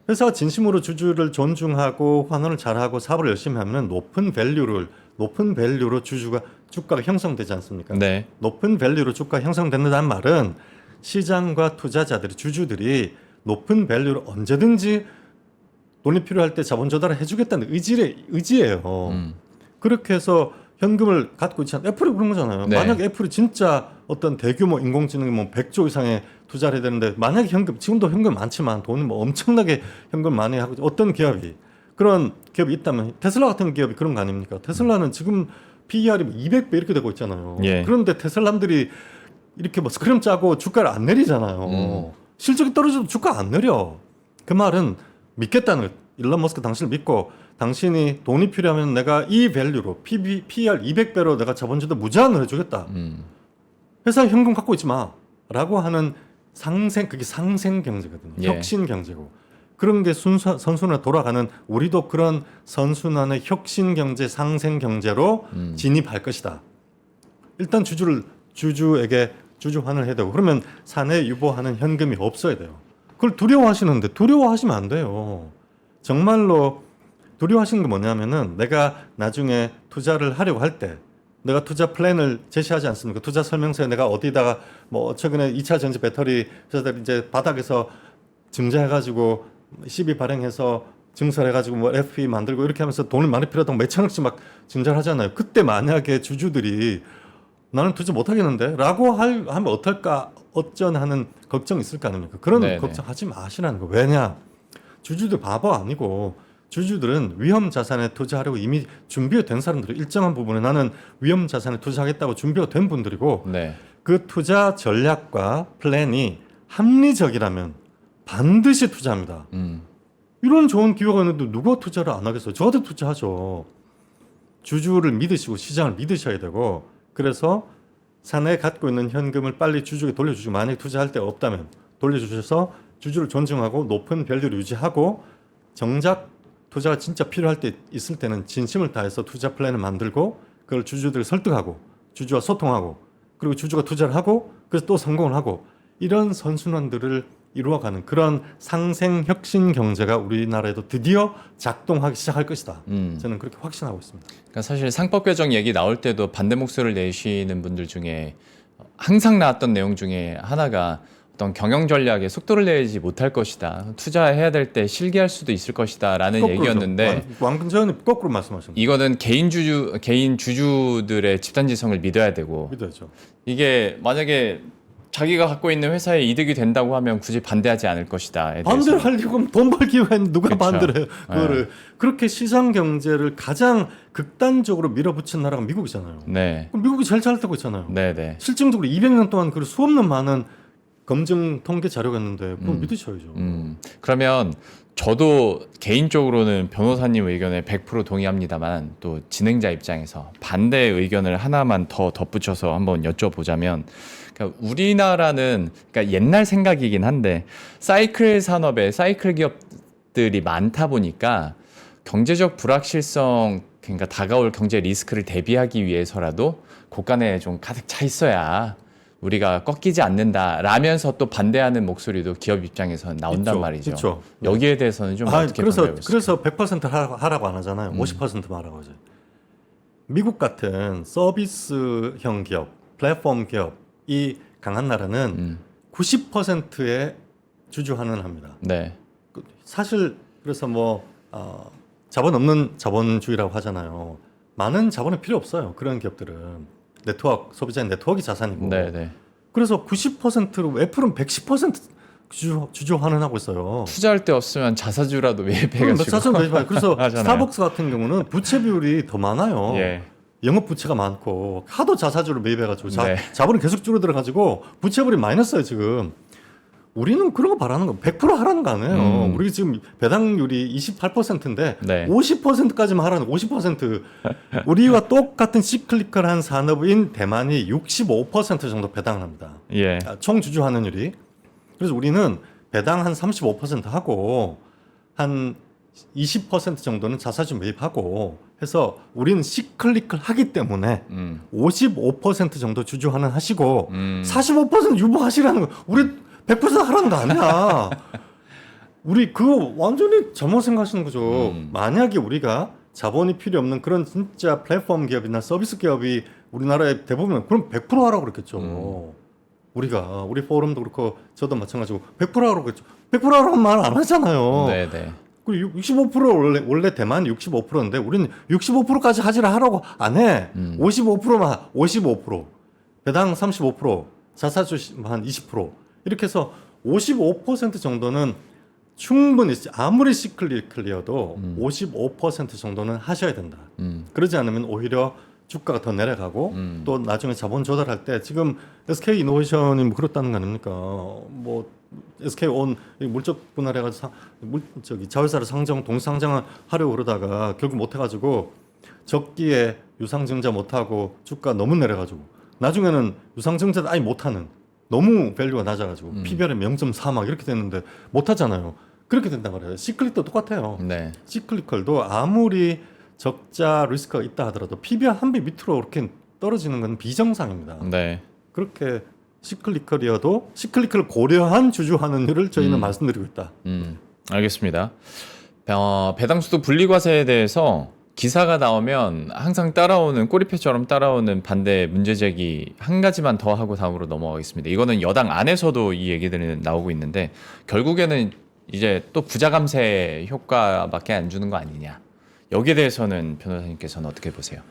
회사가 진심으로 주주를 존중하고 환원을 잘하고 사업을 열심히 하면 높은 밸류로 주가가 형성되지 않습니까? 네. 높은 밸류로 주가가 형성된다는 말은 시장과 투자자들이 주주들이 높은 밸류로 언제든지 돈이 필요할 때 자본 조달을 해주겠다는 의지예요. 그렇게 해서 현금을 갖고 있지 않아요. 애플이 그런 거잖아요. 네. 만약에 애플이 진짜 어떤 대규모 인공지능이 뭐 100조 이상의 투자를 해야 되는데 만약에 지금도 현금 많지만 돈이 뭐 엄청나게 현금 많이 하고 어떤 기업이 그런 기업이 있다면 테슬라 같은 기업이 그런 거 아닙니까? 테슬라는 지금 PER이 200배 이렇게 되고 있잖아요. 예. 그런데 테슬라들이 이렇게 뭐 스크램 짜고 주가를 안 내리잖아요. 실적이 떨어져도 주가 안 내려. 그 말은 믿겠다는 거예요. 일론 머스크 당신을 믿고 당신이 돈이 필요하면 내가 이 밸류로 PER 200배로 내가 자본주도 무제한으로 해주겠다. 회사 현금 갖고 있지 마라고 하는 그게 상생 경제거든요. 예. 혁신 경제고 그런 게 선순환 돌아가는 우리도 그런 선순환의 혁신 경제, 상생 경제로 진입할 것이다. 일단 주주에게 주주환을 해야 되고 그러면 사내 유보하는 현금이 없어야 돼요. 그걸 두려워하시는데 두려워하시면 안 돼요. 정말로 두려워하시는 게 뭐냐면은 내가 나중에 투자를 하려고 할 때 내가 투자 플랜을 제시하지 않습니까? 투자 설명서에 내가 어디다가 뭐 최근에 2차 전지 배터리 회사들이 이제 바닥에서 증자해가지고 시비 발행해서 증설해가지고 뭐 FP 만들고 이렇게 하면서 돈을 많이 필요하다고 몇천억씩 막 증자를 하잖아요. 그때 만약에 주주들이 나는 투자 못 하겠는데 라고 하면 어떨까 어쩐하는 걱정이 있을 거 아닙니까? 그런 네네. 걱정하지 마시라는 거. 왜냐? 주주들 바보 아니고 주주들은 위험 자산에 투자하려고 이미 준비가 된 사람들이 일정한 부분에 나는 위험 자산에 투자하겠다고 준비가 된 분들이고 네. 그 투자 전략과 플랜이 합리적이라면 반드시 투자합니다. 이런 좋은 기회가 있는데 누가 투자를 안 하겠어요? 저도 투자하죠. 주주를 믿으시고 시장을 믿으셔야 되고 그래서 사내 갖고 있는 현금을 빨리 주주에게 돌려주고 만약에 투자할 데가 없다면 돌려주셔서 주주를 존중하고 높은 밸류를 유지하고 정작 투자가 진짜 필요할 때 있을 때는 진심을 다해서 투자 플랜을 만들고 그걸 주주들을 설득하고 주주와 소통하고 그리고 주주가 투자를 하고 그래서 또 성공을 하고 이런 선순환들을 이루어가는 그런 상생 혁신 경제가 우리나라에도 드디어 작동하기 시작할 것이다. 저는 그렇게 확신하고 있습니다. 그러니까 사실 상법 개정 얘기 나올 때도 반대 목소리를 내시는 분들 중에 항상 나왔던 내용 중에 하나가 어떤 경영 전략에 속도를 내지 못할 것이다. 투자해야 될 때 실기할 수도 있을 것이다라는 거꾸로죠. 얘기였는데 완전히 거꾸로 말씀하십니다. 이거는 개인 주주들의 집단지성을 믿어야 되고 믿어야죠. 이게 만약에 자기가 갖고 있는 회사에 이득이 된다고 하면 굳이 반대하지 않을 것이다. 반대를 하려고 돈 벌기 위해 누가 그쵸. 반대를 해요? 그거를 그렇게 시장 경제를 가장 극단적으로 밀어붙인 나라가 미국이잖아요. 네, 그럼 미국이 제일 잘 되고 있잖아요. 네, 네. 실증적으로 200년 동안 그 수없는 많은 검증 통계 자료가 있는데 그럼 믿으셔야죠. 그러면 저도 개인적으로는 변호사님 의견에 100% 동의합니다만 또 진행자 입장에서 반대 의견을 하나만 더 덧붙여서 한번 여쭤보자면 그러니까 우리나라는 그러니까 옛날 생각이긴 한데 사이클 산업에 사이클 기업들이 많다 보니까 경제적 불확실성 그러니까 다가올 경제 리스크를 대비하기 위해서라도 곳간에 좀 가득 차 있어야 우리가 꺾이지 않는다라면서 또 반대하는 목소리도 기업 입장에서 나온단 있죠. 말이죠. 있죠. 여기에 대해서는 좀 어떻게 평가해 보세요? 그래서 100% 하라고 안 하잖아요. 50%만 하라고 하죠. 미국 같은 서비스형 기업, 플랫폼 기업이 강한 나라는 90%의 주주환원을 합니다. 네, 사실 그래서 자본 없는 자본주의라고 하잖아요. 많은 자본이 필요 없어요. 그런 기업들은 네트워크 소비자의 네트워크가 자산이고. 네, 네. 그래서 90%로 애플은 110% 주주 환원하고 있어요. 투자할 데 없으면 자사주라도 매입해가지고. 자산 매입해요. 그래서 하잖아요. 스타벅스 같은 경우는 부채 비율이 더 많아요. 예. 영업 부채가 많고 하도 자사주를 매입해가지고 네. 자본이 계속 줄어들어가지고 부채비율이 마이너스예요 지금. 우리는 그런 거 바라는 거 100% 하라는 거 아니에요. 우리 지금 배당률이 28%인데 네. 50%까지만 하라는 50%. 우리와 똑같은 시클리컬한 산업인 대만이 65% 정도 배당을 합니다. 예. 총 주주 환원율이. 그래서 우리는 배당 한 35% 하고 한 20% 정도는 자사주 매입하고 해서 우리는 시클리컬 하기 때문에 55% 정도 주주 환원하시고 45% 유보하시라는 거. 우리 100% 하라는 거 아니야. 우리 그거 완전히 잘못 생각하시는 거죠. 만약에 우리가 자본이 필요 없는 그런 진짜 플랫폼 기업이나 서비스 기업이 우리나라에 대부분 그럼 100% 하라고 그랬겠죠. 우리 포럼도 그렇고 저도 마찬가지고 100% 하라고 그랬죠. 100% 하라고 말 안 하잖아요. 네, 네. 그리고 65% 원래 대만 65%인데 우리는 65%까지 하지라 하라고 안 해. 55%만 55%. 배당 35%, 자사주 한 20%. 이렇게 해서 55% 정도는 충분히 아무리 시클리컬이어도 55% 정도는 하셔야 된다. 그러지 않으면 오히려 주가가 더 내려가고 또 나중에 자본 조달할 때 지금 SK 이노베이션이 뭐 그렇다는 거 아닙니까? 뭐 SK 온 물적 분할해가지고 자회사를 동상장을 하려고 그러다가 결국 못해가지고 적기에 유상증자 못하고 주가 너무 내려가지고 나중에는 유상증자도 아예 못하는 너무 밸류가 낮아가지고 PBR이 0.4 막 이렇게 됐는데 못하잖아요. 그렇게 된단 말이에요. 시클릭도 똑같아요. 네. 시클리컬도 아무리 적자 리스크가 있다 하더라도 PBR 한 배 밑으로 이렇게 떨어지는 건 비정상입니다. 네. 그렇게 시클리컬이어도 시클리컬을 고려한 주주 환원율을 저희는 말씀드리고 있다. 알겠습니다. 배당수도 분리과세에 대해서 기사가 나오면 항상 따라오는 꼬리표처럼 따라오는 반대 문제제기 한 가지만 더 하고 다음으로 넘어가겠습니다. 이거는 여당 안에서도 이 얘기들이 나오고 있는데 결국에는 이제 또 부자 감세 효과밖에 안 주는 거 아니냐. 여기에 대해서는 변호사님께서는 어떻게 보세요?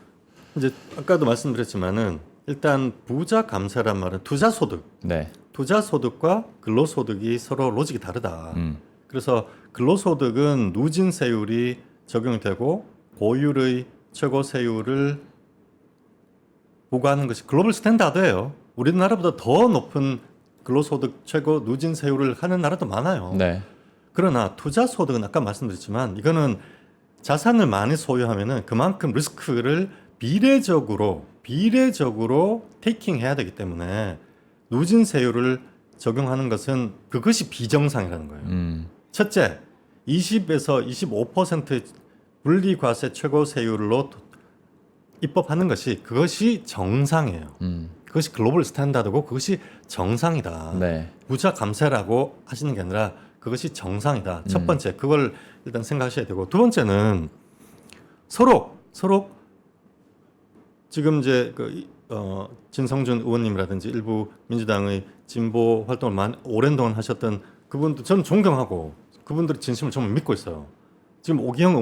이제 아까도 말씀드렸지만은 일단 부자 감세란 말은 투자 소득. 네. 투자 소득과 근로 소득이 서로 로직이 다르다. 그래서 근로 소득은 누진 세율이 적용이 되고 고율의 최고 세율을 부과하는 것이 글로벌 스탠다드예요. 우리나라보다 더 높은 근로소득 최고 누진 세율을 하는 나라도 많아요. 네. 그러나 투자 소득은 아까 말씀드렸지만 이거는 자산을 많이 소유하면은 그만큼 리스크를 비례적으로 테이킹 해야 되기 때문에 누진세율을 적용하는 것은 그것이 비정상이라는 거예요. 첫째, 20에서 25% 분리과세 최고세율로 입법하는 그것이 정상이에요. 그것이 글로벌 스탠다드고 그것이 정상이다. 네. 부자 감세라고 하시는 게 아니라 그것이 정상이다. 첫 번째, 그걸 일단 생각하셔야 되고, 두 번째는 서로 지금 이제 진성준 의원님이라든지 일부 민주당의 진보 활동을 오랜 동안 하셨던 그분들 저는 존경하고 그분들의 진심을 정말 믿고 있어요. 지금 오기영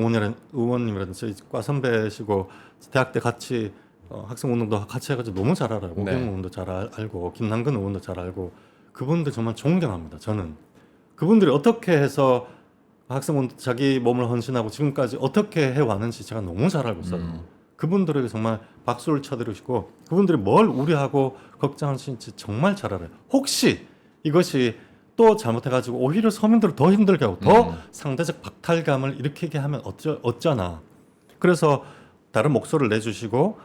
의원님이라든지 저희 과 선배시고 대학 때 같이 학생 운동도 같이 해가지고 너무 잘 알아요. 오기영 네. 의원도 잘 알고 김남근 의원도 잘 알고 그분들 정말 존경합니다. 저는 그분들이 어떻게 해서 학생 운동 자기 몸을 헌신하고 지금까지 어떻게 해왔는지 제가 너무 잘 알고 있어요. 그분들에게 정말 박수를 쳐드리시고 그분들이 뭘 우려하고 걱정하시는지 정말 잘 알아요. 혹시 이것이 또 잘못해가지고 오히려 서민들을 더 힘들게 하고 더 상대적 박탈감을 일으키게 하면 어쩌나. 그래서 다른 목소리를 내주시고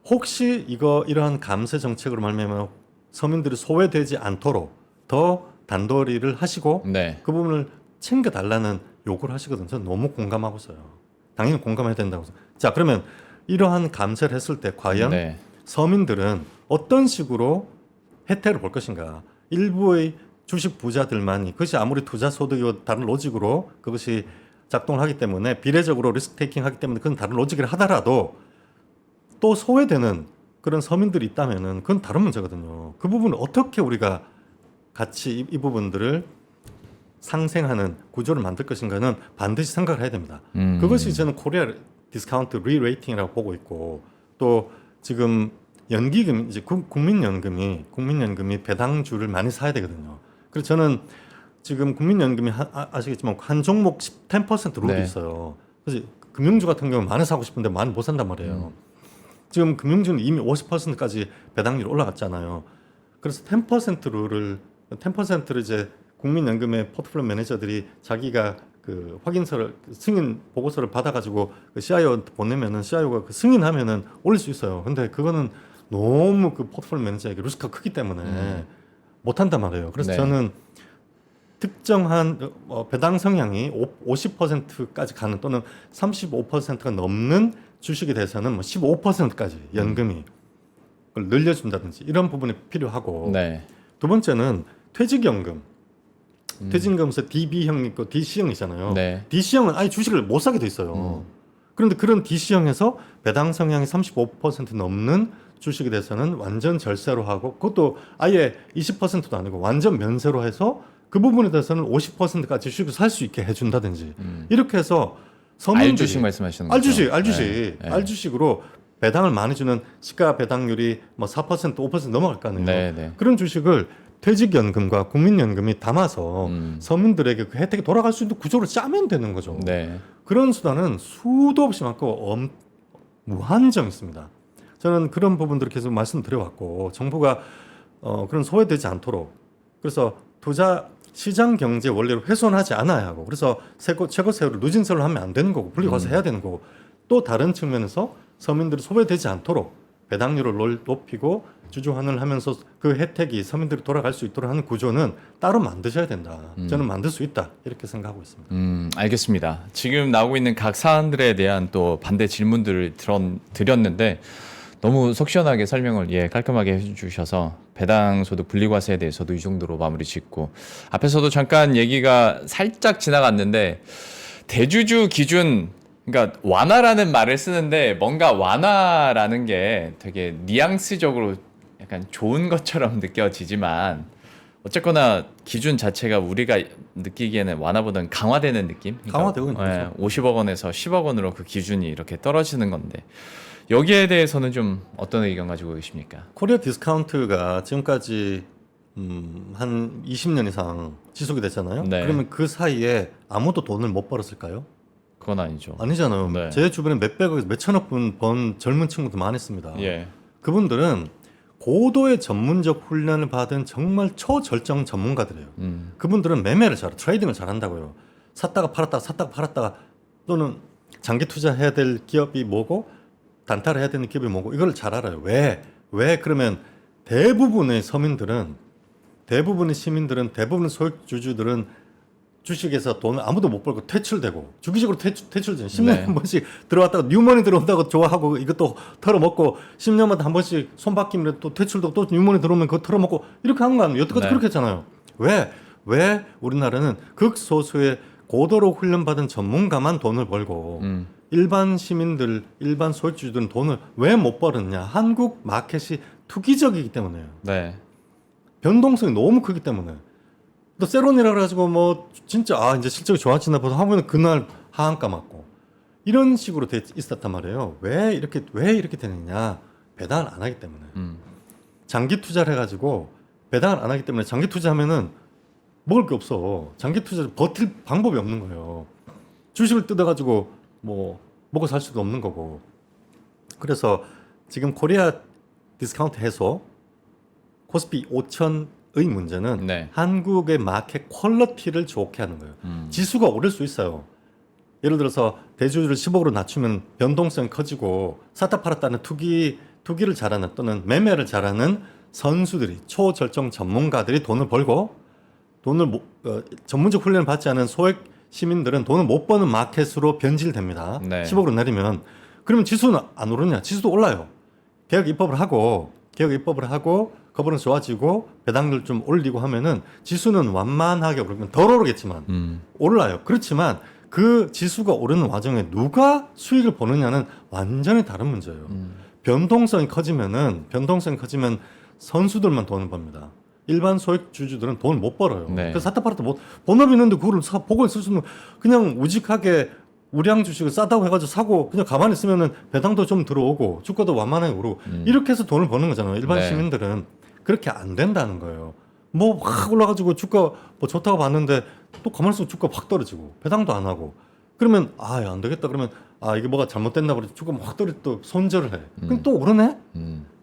혹시 이러한 감세 정책으로 말미암아 서민들이 소외되지 않도록 더 단도리를 하시고 네. 그 부분을 챙겨달라는 요구를 하시거든요. 저는 너무 공감하고 있어요. 당연히 공감해야 된다고. 자, 그러면 이러한 감세를 했을 때 과연 네. 서민들은 어떤 식으로 혜택을 볼 것인가. 일부의 주식 부자들만이 그것이 아무리 투자 소득이고 다른 로직으로 그것이 작동을 하기 때문에 비례적으로 리스크 테이킹 하기 때문에 그건 다른 로직을 하더라도 또 소외되는 그런 서민들이 있다면은 그건 다른 문제거든요. 그 부분을 어떻게 우리가 같이 이 부분들을 상생하는 구조를 만들 것인가는 반드시 생각을 해야 됩니다. 그것이 저는 코리아 디스카운트 리레이팅이라고 보고 있고 또 지금 연기금 이제 국민연금이 배당주를 많이 사야 되거든요. 그래서 저는 지금 국민연금이 아시겠지만 한 종목 10% 룰이 네. 있어요. 그래서 금융주 같은 경우는 많이 사고 싶은데 많이 못 산단 말이에요. 지금 금융주는 이미 50%까지 배당률이 올라갔잖아요. 그래서 10% 룰을 10%를 이제 국민연금의 포트폴리오 매니저들이 자기가 그 확인서를 승인 보고서를 받아가지고 그 CIO한테 보내면은 CIO가 그 승인하면은 올릴 수 있어요. 근데 그거는 너무 그 포트폴리오 매니저에게 리스크가 크기 때문에 못 한단 말이에요. 그래서 네. 저는 특정한 배당 성향이 50%까지 가는 또는 35%가 넘는 주식에 대해서는 뭐 15%까지 연금이 그걸 늘려준다든지 이런 부분이 필요하고 네. 두 번째는 퇴직연금. 퇴직연금에서 DB형 있고 DC형이잖아요. 네. DC형은 아예 주식을 못 사게 돼 있어요. 그런데 그런 DC형에서 배당 성향이 35% 넘는 주식에 대해서는 완전 절세로 하고 그것도 아예 20%도 아니고 완전 면세로 해서 그 부분에 대해서는 50%까지 주식을 살 수 있게 해준다든지 이렇게 해서 서민들이 알주식 말씀하시는 거죠? 알주식으로 배당을 많이 주는 시가 배당률이 뭐 4% 5% 넘어갈 거 아니에요. 네, 네. 그런 주식을 퇴직연금과 국민연금이 담아서 서민들에게 그 혜택이 돌아갈 수 있는 구조를 짜면 되는 거죠. 네. 그런 수단은 수도 없이 많고 무한정 있습니다. 저는 그런 부분들을 계속 말씀드려왔고 정부가 그런 소외되지 않도록 그래서 투자 시장 경제 원리를 훼손하지 않아야 하고 그래서 최고세율을 누진세로 하면 안 되는 거고 분리과세 해야 되는 거고 또 다른 측면에서 서민들이 소외되지 않도록 배당률을 높이고 주주환원을 하면서 그 혜택이 서민들이 돌아갈 수 있도록 하는 구조는 따로 만드셔야 된다. 저는 만들 수 있다. 이렇게 생각하고 있습니다. 알겠습니다. 지금 나오고 있는 각 사안들에 대한 또 반대 질문들을 드렸는데 너무 속 시원하게 설명을 깔끔하게 해주셔서 배당소득 분리과세에 대해서도 이 정도로 마무리 짓고 앞에서도 잠깐 얘기가 살짝 지나갔는데 대주주 기준 그러니까 완화라는 말을 쓰는데 뭔가 완화라는 게 되게 뉘앙스적으로 약간 좋은 것처럼 느껴지지만 어쨌거나 기준 자체가 우리가 느끼기에는 완화보다는 강화되는 느낌? 강화되고 있는 거죠. 50억 원에서 10억 원으로 그 기준이 이렇게 떨어지는 건데 여기에 대해서는 좀 어떤 의견 가지고 계십니까? 코리아 디스카운트가 지금까지 한 20년 이상 지속이 됐잖아요. 네. 그러면 그 사이에 아무도 돈을 못 벌었을까요? 그건 아니죠. 아니잖아요. 네. 제 주변에 몇백억에서 몇천억 번 젊은 친구들 많았습니다. 예. 그분들은 고도의 전문적 훈련을 받은 정말 초절정 전문가들이에요. 그분들은 매매를 트레이딩을 잘한다고요. 샀다가 팔았다가 또는 장기 투자해야 될 기업이 뭐고 단타를 해야 되는 기업이 뭐고 이걸 잘 알아요. 왜 그러면 대부분의 서민들은, 대부분의 시민들은, 대부분의 소액주주들은 주식에서 돈을 아무도 못 벌고 퇴출되고 주기적으로 퇴출되죠. 10년에 네. 한 번씩 들어왔다가 뉴머니 들어온다고 좋아하고 이것도 털어먹고 10년마다 한 번씩 손 바뀌면 또 퇴출되고 또 뉴머니 들어오면 그거 털어먹고 이렇게 하는 거 아니에요. 여태까지 네. 그렇게 했잖아요. 왜 우리나라는 극소수의 고도로 훈련받은 전문가만 돈을 벌고 일반 시민들, 일반 소액주주들은 돈을 왜 못 벌었냐? 한국 마켓이 투기적이기 때문에요. 네. 변동성이 너무 크기 때문에. 또 세론이라 그래가지고 뭐 진짜 이제 실적이 좋아지나 보다 하면 그날 하한가 맞고 이런 식으로 돼 있었단 말이에요. 왜 이렇게 되느냐? 배당을 안 하기 때문에. 장기 투자를 해가지고 배당을 안 하기 때문에 장기 투자하면은 먹을 게 없어. 장기 투자 버틸 방법이 없는 거예요. 주식을 뜯어가지고 뭐 먹고 살 수도 없는 거고. 그래서 지금 코리아 디스카운트 해소 코스피 5천의 문제는 네. 한국의 마켓 퀄리티를 좋게 하는 거예요. 지수가 오를 수 있어요. 예를 들어서 대주주를 10억으로 낮추면 변동성이 커지고 샀다 팔았다는 투기를 잘하는 또는 매매를 잘하는 선수들이 초절정 전문가들이 돈을 벌고 전문적 훈련을 받지 않은 소액 시민들은 돈을 못 버는 마켓으로 변질됩니다. 네. 10억으로 내리면 그러면 지수는 안 오르냐? 지수도 올라요. 개혁 입법을 하고 거버넌스 좋아지고 배당률 좀 올리고 하면은 지수는 완만하게 오르면 덜 오르겠지만 올라요. 그렇지만 그 지수가 오르는 와중에 누가 수익을 보느냐는 완전히 다른 문제예요. 변동성이 커지면 선수들만 돈을 법니다. 일반 소액 주주들은 돈을 못 벌어요. 네. 그래서 사타 팔았다 본업이 있는데 그거를 보고 있을 수는 그냥 우직하게 우량 주식을 싸다고 해가지고 사고 그냥 가만히 있으면은 배당도 좀 들어오고 주가도 완만하게 오르고 이렇게 해서 돈을 버는 거잖아요. 일반 네. 시민들은 그렇게 안 된다는 거예요. 뭐 확 올라가지고 주가 뭐 좋다고 봤는데 또 가만히 있으면 주가 확 떨어지고 배당도 안 하고 그러면 안 되겠다 그러면 이게 뭐가 잘못됐나 그러지 주가 확 떨어지 또 손절을 해. 그럼 또 오르네?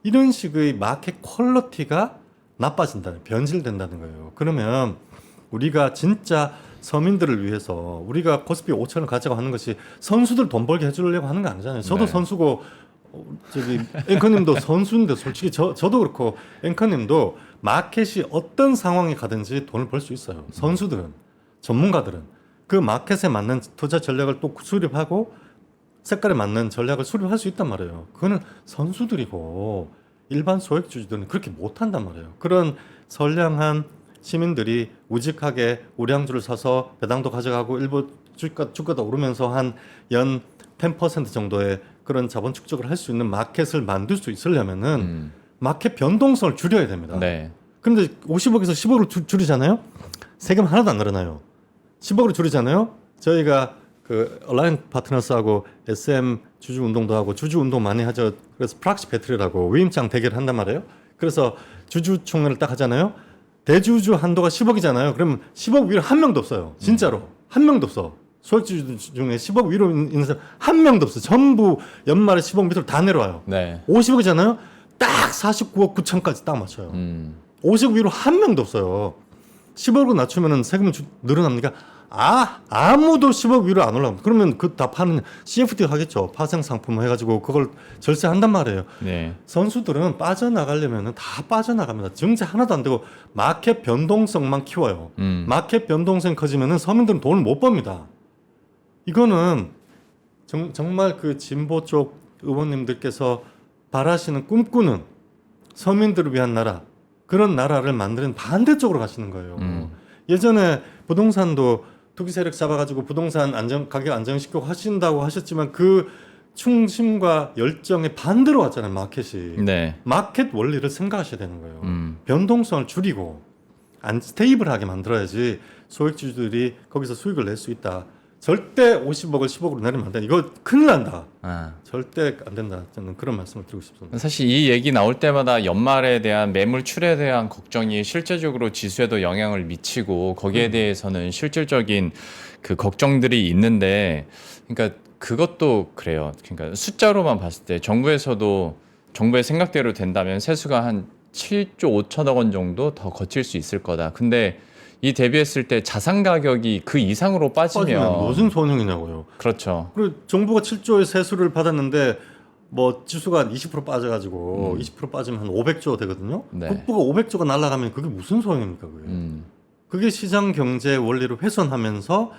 이런 식의 마켓 퀄리티가 나빠진다는 변질된다는 거예요. 그러면 우리가 진짜 서민들을 위해서 우리가 코스피 5천을 가져가 하는 것이 선수들 돈 벌게 해주려고 하는 거 아니잖아요. 저도 네. 선수고 앵커님도 선수인데 솔직히 저도 그렇고 앵커님도 마켓이 어떤 상황에 가든지 돈을 벌 수 있어요. 선수들은 전문가들은 그 마켓에 맞는 투자 전략을 또 수립하고 색깔에 맞는 전략을 수립할 수 있단 말이에요. 그거는 선수들이고 일반 소액주주들은 그렇게 못한단 말이에요. 그런 선량한 시민들이 우직하게 우량주를 사서 배당도 가져가고 일부 주가도 오르면서 한 연 10% 정도의 그런 자본 축적을 할 수 있는 마켓을 만들 수 있으려면은 마켓 변동성을 줄여야 됩니다. 네. 그런데 50억에서 10억으로 줄이잖아요. 세금 하나도 안 늘어나요. 10억으로 줄이잖아요. 저희가 그 얼라이언스 파트너스하고 SM 주주 운동도 하고 주주 운동 많이 하죠. 그래서 프락시 배틀이라고 위임장 대결을 한단 말이에요. 그래서 주주총회를 딱 하잖아요. 대주주 한도가 10억이잖아요. 그러면 10억 위로 한 명도 없어요. 진짜로 한 명도 없어. 소액주주 중에 10억 위로 있는 사람 한 명도 없어. 전부 연말에 10억 밑으로 다 내려와요. 네. 50억이잖아요. 딱 49억 9천까지 딱 맞춰요. 50억 위로 한 명도 없어요. 10억으로 낮추면 세금이 늘어납니까? 아무도 10억 위로 안 올라갑니다. 그러면 그 다 파는 CFD 하겠죠. 파생 상품 해가지고 그걸 절세한단 말이에요. 네. 선수들은 빠져나가려면 다 빠져나갑니다. 증세 하나도 안 되고 마켓 변동성만 키워요. 마켓 변동성이 커지면 서민들은 돈을 못 법니다. 이거는 정말 그 진보 쪽 의원님들께서 바라시는 꿈꾸는 서민들을 위한 나라 그런 나라를 만드는 반대쪽으로 가시는 거예요. 예전에 부동산도 투기 세력 잡아가지고 부동산 가격 안정시키고 하신다고 하셨지만 그 충심과 열정에 반대로 왔잖아요. 마켓이. 네. 마켓 원리를 생각하셔야 되는 거예요. 변동성을 줄이고 스테이블하게 만들어야지 소액주주들이 거기서 수익을 낼 수 있다. 절대 50억을 10억으로 내리면 안 돼. 이거 큰일 난다. 절대 안 된다. 저는 그런 말씀을 드리고 싶습니다. 사실 이 얘기 나올 때마다 연말에 대한 매물 출에 대한 걱정이 실제적으로 지수에도 영향을 미치고 거기에 대해서는 실질적인 그 걱정들이 있는데 그러니까 그것도 그래요. 그러니까 숫자로만 봤을 때 정부의 생각대로 된다면 세수가 한 7조 5천억 원 정도 더 거칠 수 있을 거다. 근데 이 대비했을 때 자산 가격이 그 이상으로 빠지면 무슨 소용이냐고요. 그렇죠. 그리고 정부가 7조의 세수를 받았는데 뭐 지수가 20% 빠져가지고 20% 빠지면 한 500조 되거든요. 네. 국부가 500조가 날아가면 그게 무슨 소용입니까? 그게? 그게 시장 경제 원리를 훼손하면서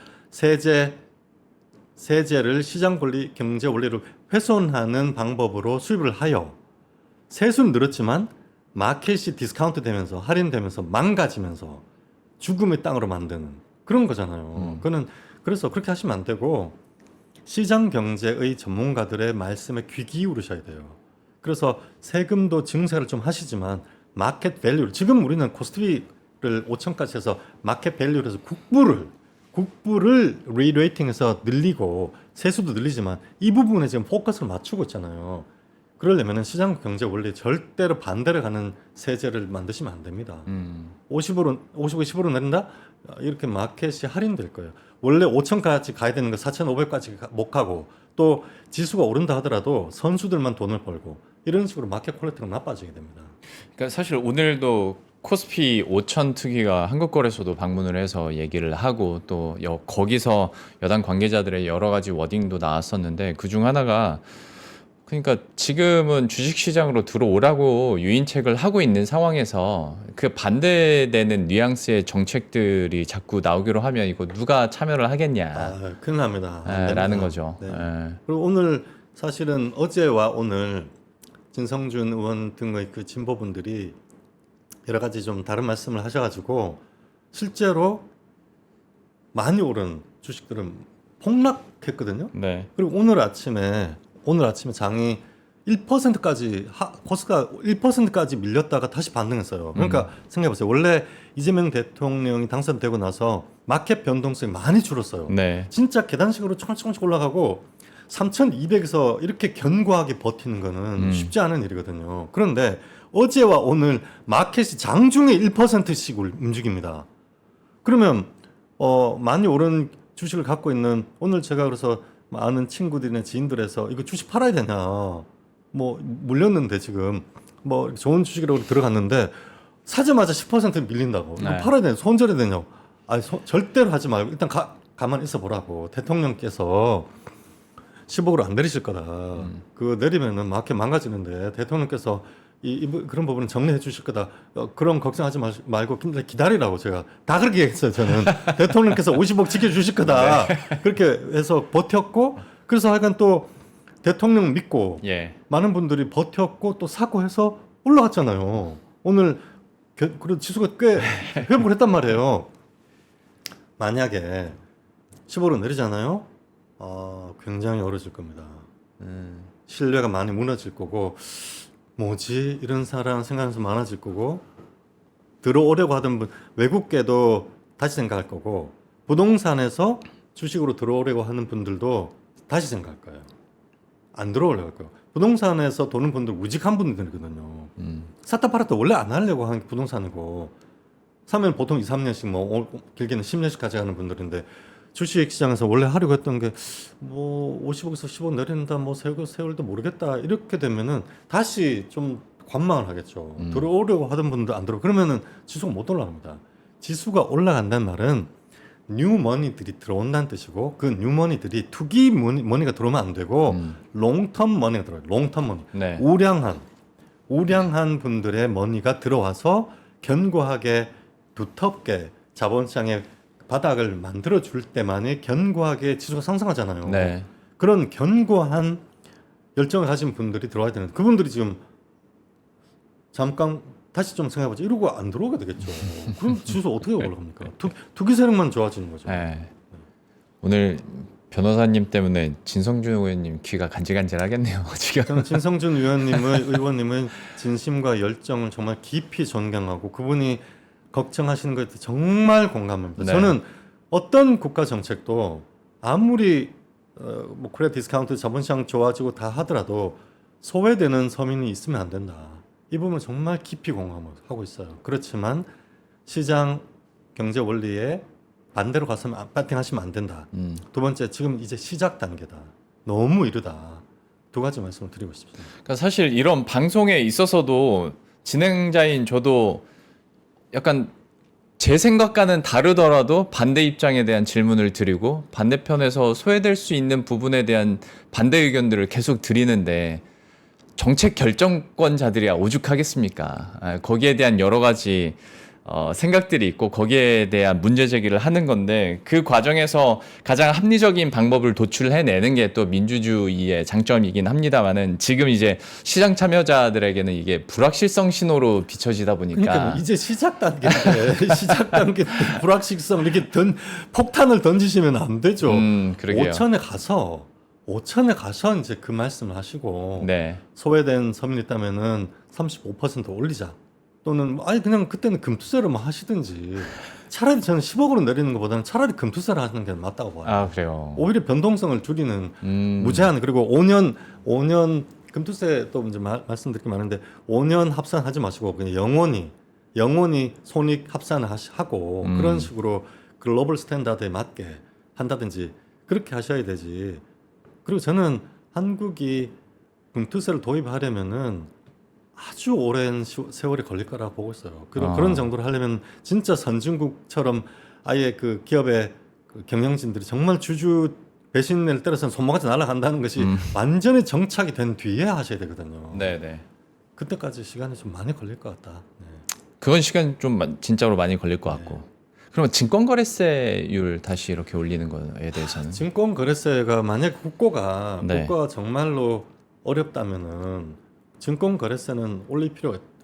세제를 시장 권리 경제 원리를 훼손하는 방법으로 수입을 하여 세수는 늘었지만 마켓이 디스카운트 되면서 할인되면서 망가지면서 죽음의 땅으로 만드는 그런 거잖아요. 그는 그래서 그렇게 하시면 안 되고 시장 경제의 전문가들의 말씀에 귀 기울이셔야 돼요. 그래서 세금도 증세를 좀 하시지만 마켓 밸류 지금 우리는 코스피를 5천까지 해서 마켓 밸류를 해서 국부를 리레이팅해서 늘리고 세수도 늘리지만 이 부분에 지금 포커스를 맞추고 있잖아요. 그러려면 시장 경제 원리 절대로 반대로 가는 세제를 만드시면 안 됩니다. 50으로 10으로 내린다? 이렇게 마켓이 할인될 거예요. 원래 5천까지 가야 되는 거 4,500까지 못 가고 또 지수가 오른다 하더라도 선수들만 돈을 벌고 이런 식으로 마켓 퀄리티가 나빠지게 됩니다. 그러니까 사실 오늘도 코스피 5천 특위가 한국거래소도 방문을 해서 얘기를 하고 또 거기서 여당 관계자들의 여러 가지 워딩도 나왔었는데 그중 하나가 그러니까 지금은 주식시장으로 들어오라고 유인책을 하고 있는 상황에서 그 반대되는 뉘앙스의 정책들이 자꾸 나오기로 하면 이거 누가 참여를 하겠냐. 큰일 납니다. 라는 거죠. 네. 그리고 오늘 사실은 어제와 오늘 진성준 의원 등의 그 진보분들이 여러 가지 좀 다른 말씀을 하셔가지고 실제로 많이 오른 주식들은 폭락했거든요. 네. 그리고 오늘 아침에 장이 1%까지 코스가 1%까지 밀렸다가 다시 반등했어요. 그러니까 생각해보세요. 원래 이재명 대통령이 당선되고 나서 마켓 변동성이 많이 줄었어요. 네. 진짜 계단식으로 조금씩 올라가고 3,200에서 이렇게 견고하게 버티는 거는 쉽지 않은 일이거든요. 그런데 어제와 오늘 마켓이 장중에 1%씩 움직입니다. 그러면 많이 오른 주식을 갖고 있는 오늘 제가 그래서 아는 친구들이나 지인들에서 이거 주식 팔아야 되냐 뭐 물렸는데 지금 뭐 좋은 주식이라고 들어갔는데 사자마자 10% 밀린다고 이거 네. 팔아야 되냐 손절해야 되냐고 절대로 하지 말고 일단 가만히 있어 보라고 대통령께서 10억으로 안 내리실 거다. 그거 내리면은 마켓 망가지는데 대통령께서 그런 부분은 정리해 주실 거다. 그런 걱정하지 말고 기다리라고 제가 다 그렇게 얘기했어요. 저는 대통령께서 50억 지켜주실 거다. 그렇게 해서 버텼고 그래서 하여간 또 대통령 믿고 예. 많은 분들이 버텼고 또 사고 해서 올라갔잖아요. 오늘 그리고 지수가 꽤 회복을 했단 말이에요. 만약에 15로 내리잖아요. 굉장히 어려질 겁니다. 신뢰가 많이 무너질 거고 뭐지 이런 사람 생각하면서 많아질 거고 들어오려고 하던 분 외국계도 다시 생각할 거고 부동산에서 주식으로 들어오려고 하는 분들도 다시 생각할 거예요. 안 들어오려고 할 거예요. 부동산에서 도는 분들 우직한 분들이거든요. 샀다 팔았다 원래 안 하려고 하는 게 부동산이고 사면 보통 2, 3년씩 뭐 길게는 10년씩 가져가는 분들인데 주식 시장에서 원래 하려고 했던 게 뭐 50억에서 10억 내린다 뭐 세월도 모르겠다 이렇게 되면은 다시 좀 관망을 하겠죠. 들어오려고 하던 분들 안 들어 그러면은 지수가 못 올라갑니다. 지수가 올라간다는 말은 뉴머니들이 들어온다는 뜻이고 그 뉴머니들이 투기 머니가 들어오면 안 되고 롱텀 머니가 들어요. 롱텀 머니. 네. 우량한 분들의 머니가 들어와서 견고하게 두텁게 자본시장에 바닥을 만들어 줄 때만이 견고하게 지수가 상승하잖아요. 네. 그런 견고한 열정을 가진 분들이 들어와야 되는데 그분들이 지금 잠깐 다시 좀 생각해보자 이러고 안 들어오게 되겠죠. 그럼 지수 어떻게 올라갑니까? 투기 세력만 좋아지는 거죠. 네. 오늘 변호사님 때문에 진성준 의원님 귀가 간질간질하겠네요. 지금. 저는 진성준 의원님의 진심과 열정을 정말 깊이 존경하고 그분이 걱정하시는 것에 정말 공감합니다. 네. 저는 어떤 국가 정책도 아무리 뭐 코리아 디스카운트 자본시장 좋아지고 다 하더라도 소외되는 서민이 있으면 안 된다. 이 부분 정말 깊이 공감하고 있어요. 그렇지만 시장 경제 원리에 반대로 가서는 배팅하시면 안 된다. 두 번째 지금 이제 시작 단계다. 너무 이르다. 두 가지 말씀을 드리고 싶습니다. 그러니까 사실 이런 방송에 있어서도 진행자인 저도 약간 제 생각과는 다르더라도 반대 입장에 대한 질문을 드리고 반대편에서 소외될 수 있는 부분에 대한 반대 의견들을 계속 드리는데 정책 결정권자들이 오죽하겠습니까? 거기에 대한 여러 가지 생각들이 있고 거기에 대한 문제 제기를 하는 건데 그 과정에서 가장 합리적인 방법을 도출해내는 게 또 민주주의의 장점이긴 합니다만은 지금 이제 시장 참여자들에게는 이게 불확실성 신호로 비춰지다 보니까 그러니까 뭐 이제 시작 단계인데 시작 단계 때 불확실성 이렇게 폭탄을 던지시면 안 되죠. 그러게요. 5천에 가서 이제 그 말씀을 하시고 네. 소외된 서민이 있다면은 35% 올리자. 또는 아니 그냥 그때는 금투세를 뭐 하시든지 차라리 저는 10억으로 내리는 것보다는 차라리 금투세를 하는 게 맞다고 봐요. 아, 그래요. 오히려 변동성을 줄이는 무제한 그리고 5년 금투세 또 이제 말씀드릴 게 많은데 5년 합산하지 마시고 그냥 영원히 손익 합산을 하고 그런 식으로 글로벌 스탠다드에 맞게 한다든지 그렇게 하셔야 되지. 그리고 저는 한국이 금투세를 도입하려면은 아주 오랜 세월이 걸릴 거라 보고 있어요. 그런 정도로 하려면 진짜 선진국처럼 아예 그 기업의 그 경영진들이 정말 주주 배신을 때려서 손모가지 날아간다는 것이 완전히 정착이 된 뒤에 하셔야 되거든요. 네네. 그때까지 시간이 좀 많이 걸릴 것 같다. 네. 그건 시간 좀 진짜로 많이 걸릴 것 같고. 그러면 증권거래세율 다시 이렇게 올리는 거에 대해서는? 증권거래세가 만약 국고가 네. 정말로 어렵다면은 증권거래세는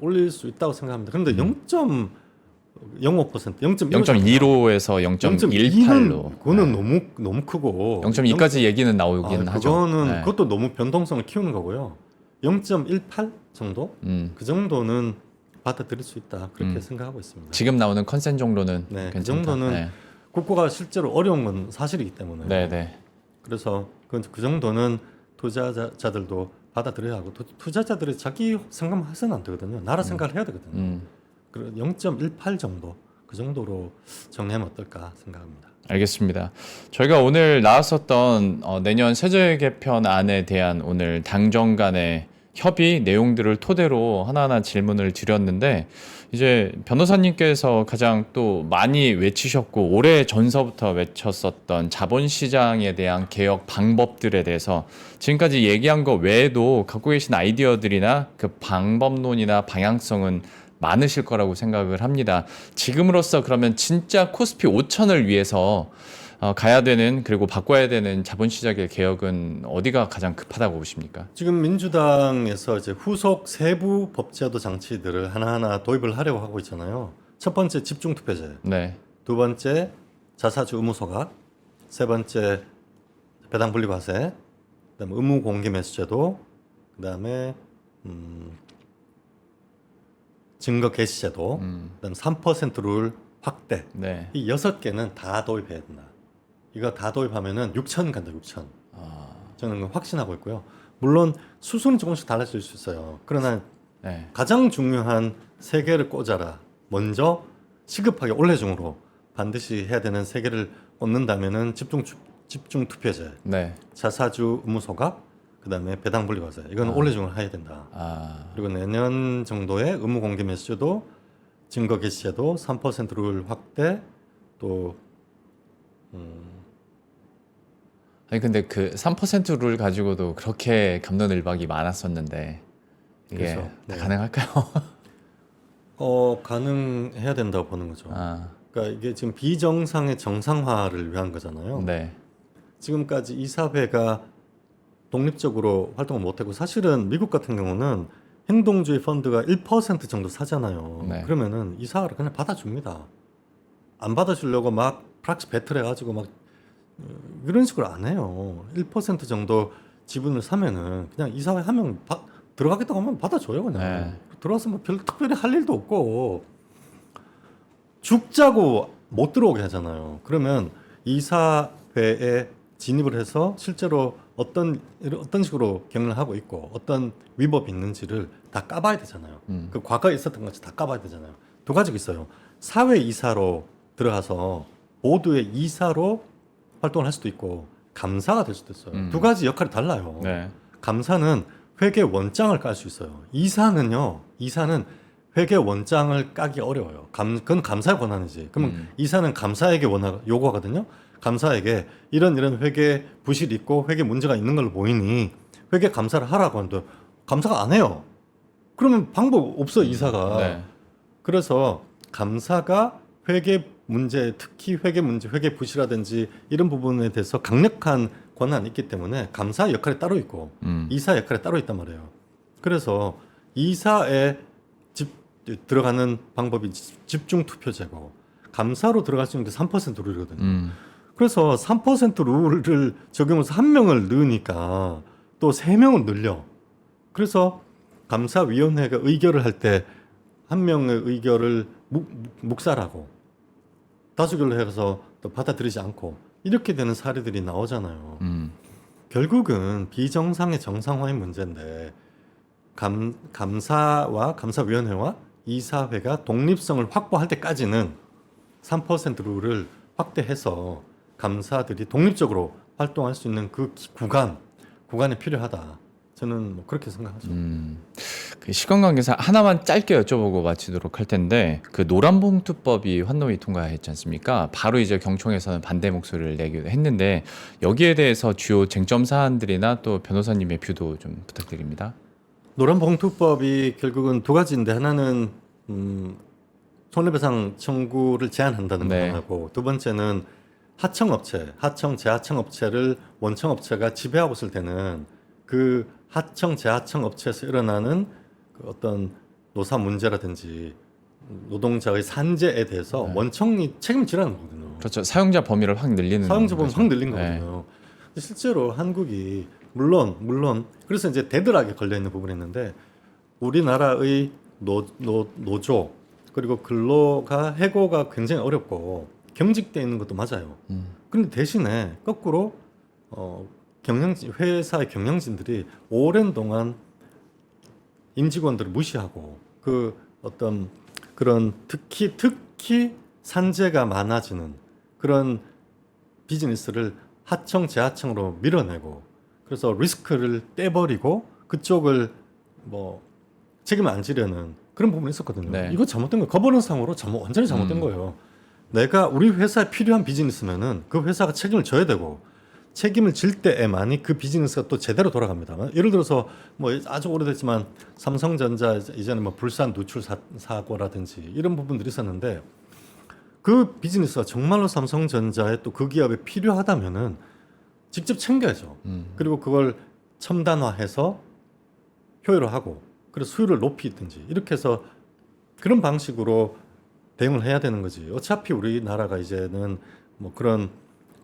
올릴 수 있다고 생각합니다. 그런데 0.05%, 0.25에서 0.18로. 그거는 너무 크고 0.2까지 얘기는 나오긴 하죠. 그거는 네. 그것도 너무 변동성을 키우는 거고요. 0.18 정도 그 정도는 받아들일 수 있다 그렇게 생각하고 있습니다. 지금 나오는 컨센 정도는 네, 그 괜찮다. 정도는 네. 국고가 실제로 어려운 건 사실이기 때문에 네네. 그래서 그 정도는 투자자들도 받아들여야 하고 투자자들이 자기 생각만 해서는 안 되거든요. 나라 생각을 해야 되거든요. 그리고 0.18 정도 그 정도로 정리하면 어떨까 생각합니다. 알겠습니다. 저희가 오늘 나왔었던 내년 세제 개편안에 대한 오늘 당정 간의 협의 내용들을 토대로 하나하나 질문을 드렸는데 이제 변호사님께서 가장 또 많이 외치셨고 오래 전서부터 외쳤었던 자본시장에 대한 개혁 방법들에 대해서 지금까지 얘기한 거 외에도 갖고 계신 아이디어들이나 그 방법론이나 방향성은 많으실 거라고 생각을 합니다. 지금으로서 그러면 진짜 코스피 5천을 위해서 가야 되는 그리고 바꿔야 되는 자본시장의 개혁은 어디가 가장 급하다고 보십니까? 지금 민주당에서 이제 후속 세부 법제도 장치들을 하나하나 도입을 하려고 하고 있잖아요. 첫 번째 집중투표제, 네. 두 번째 자사주 의무소각, 세 번째 배당분리과세, 그다음에 의무공개매수제도, 그다음에 증거개시제도, 그다음에 3% 룰 확대. 네. 이 6개는 다 도입해야 된다. 이거 다 도입하면은 6천 간다. 6천. 저는 확신하고 있고요. 물론 수순은 조금씩 달라질 수 있어요. 그러나 네. 가장 중요한 3개를 꽂아라. 먼저 시급하게 올해중으로 반드시 해야 되는 3개를 꽂는다면은 집중 투표제, 네. 자사주 의무소각, 그다음에 배당분리과세. 이건 올해중으로 해야 된다. 그리고 내년 정도에 의무공개매수제도, 증거개시제도, 3% 룰 확대, 또 아니 근데 그 3%를 가지고도 그렇게 갑론을박이 많았었는데 이게 그래서, 다 네. 가능할까요? 가능해야 된다고 보는 거죠. 아, 그러니까 이게 지금 비정상의 정상화를 위한 거잖아요. 네. 지금까지 이사회가 독립적으로 활동을 못하고 사실은 미국 같은 경우는 행동주의 펀드가 1% 정도 사잖아요. 네. 그러면은 이사회를 그냥 받아줍니다. 안 받아주려고 막 프락시 배틀 해가지고 막 이런 식으로 안 해요. 1% 정도 지분을 사면은 그냥 이사회 하면 들어가겠다고 하면 받아줘요 그냥. 네. 들어와서 뭐 별 특별히 할 일도 없고 죽자고 못 들어오게 하잖아요. 그러면 이사회에 진입을 해서 실제로 어떤 식으로 경영을 하고 있고 어떤 위법이 있는지를 다 까봐야 되잖아요. 그 과거에 있었던 것이 다 까봐야 되잖아요. 두 가지가 있어요. 사회 이사로 들어가서 보드의 이사로 활동을 할 수도 있고 감사가 될 수도 있어요. 두 가지 역할이 달라요. 네. 감사는 회계 원장을 깔 수 있어요. 이사는 회계 원장을 까기 어려워요. 그건 감사의 권한이지. 그러면 이사는 감사에게 요구하거든요. 감사에게 이런 회계 부실이 있고 회계 문제가 있는 걸로 보이니 회계 감사를 하라고 하는데 감사가 안 해요. 그러면 방법 없어 이사가. 네. 그래서 감사가 회계 문제, 특히 회계 문제, 회계 부실이라든지 이런 부분에 대해서 강력한 권한이 있기 때문에 감사 역할이 따로 있고 이사 역할이 따로 있단 말이에요. 그래서 이사에 들어가는 방법이 집중 투표제고 감사로 들어갈 수 있는 게 3% 룰이거든요. 그래서 3% 룰을 적용해서 한 명을 넣으니까 또 3명을 늘려. 그래서 감사위원회가 의결을 할 때 한 명의 의결을 묵살하고 다수결로 해서 또 받아들이지 않고 이렇게 되는 사례들이 나오잖아요. 결국은 비정상의 정상화의 문제인데 감사와 감사위원회와 이사회가 독립성을 확보할 때까지는 3% 룰을 확대해서 감사들이 독립적으로 활동할 수 있는 그 구간이 필요하다. 저는 뭐 그렇게 생각하죠. 그 시간 관계상 하나만 짧게 여쭤보고 마치도록 할 텐데 그 노란봉투법이 환노위 통과했지 않습니까? 바로 이제 경총에서는 반대 목소리를 내기도 했는데 여기에 대해서 주요 쟁점 사안들이나 또 변호사님의 뷰도 좀 부탁드립니다. 노란봉투법이 결국은 두 가지인데 하나는 손해배상 청구를 제한한다는 거 네. 하나고 두 번째는 하청업체, 재하청업체를 원청업체가 지배하고 있을 때는 그 재하청업체에서 일어나는 그 어떤 노사 문제라든지 노동자의 산재에 대해서 원청이 책임을 지라는 거거든요. 그렇죠. 사용자 범위를 확 늘리는 사용자 범위 거죠. 확 늘린 네. 거거든요. 근데 실제로 한국이 물론 그래서 이제 데드락에 걸려 있는 부분이 있는데 우리나라의 노조 그리고 근로가 해고가 굉장히 어렵고 경직돼 있는 것도 맞아요. 그런데 대신에 거꾸로 회사의 경영진들이 오랜 동안 임직원들을 무시하고 그 어떤 그런 특히 산재가 많아지는 그런 비즈니스를 재하청으로 밀어내고 그래서 리스크를 떼버리고 그쪽을 뭐 책임을 안 지려는 그런 부분이 있었거든요. 네. 이거 잘못된 거예요. 거버넌스상으로 완전히 잘못된 거예요. 내가 우리 회사에 필요한 비즈니스면은 그 회사가 책임을 져야 되고 책임을 질 때에만이 그 비즈니스가 또 제대로 돌아갑니다. 예를 들어서 뭐 아주 오래됐지만 삼성전자 이전에 뭐 불산 누출 사고라든지 이런 부분들이 있었는데 그 비즈니스가 정말로 삼성전자에 또 그 기업에 필요하다면은 직접 챙겨야죠. 그리고 그걸 첨단화해서 효율화하고 그래서 수율을 높이든지 이렇게 해서 그런 방식으로 대응을 해야 되는 거지. 어차피 우리나라가 이제는 뭐 그런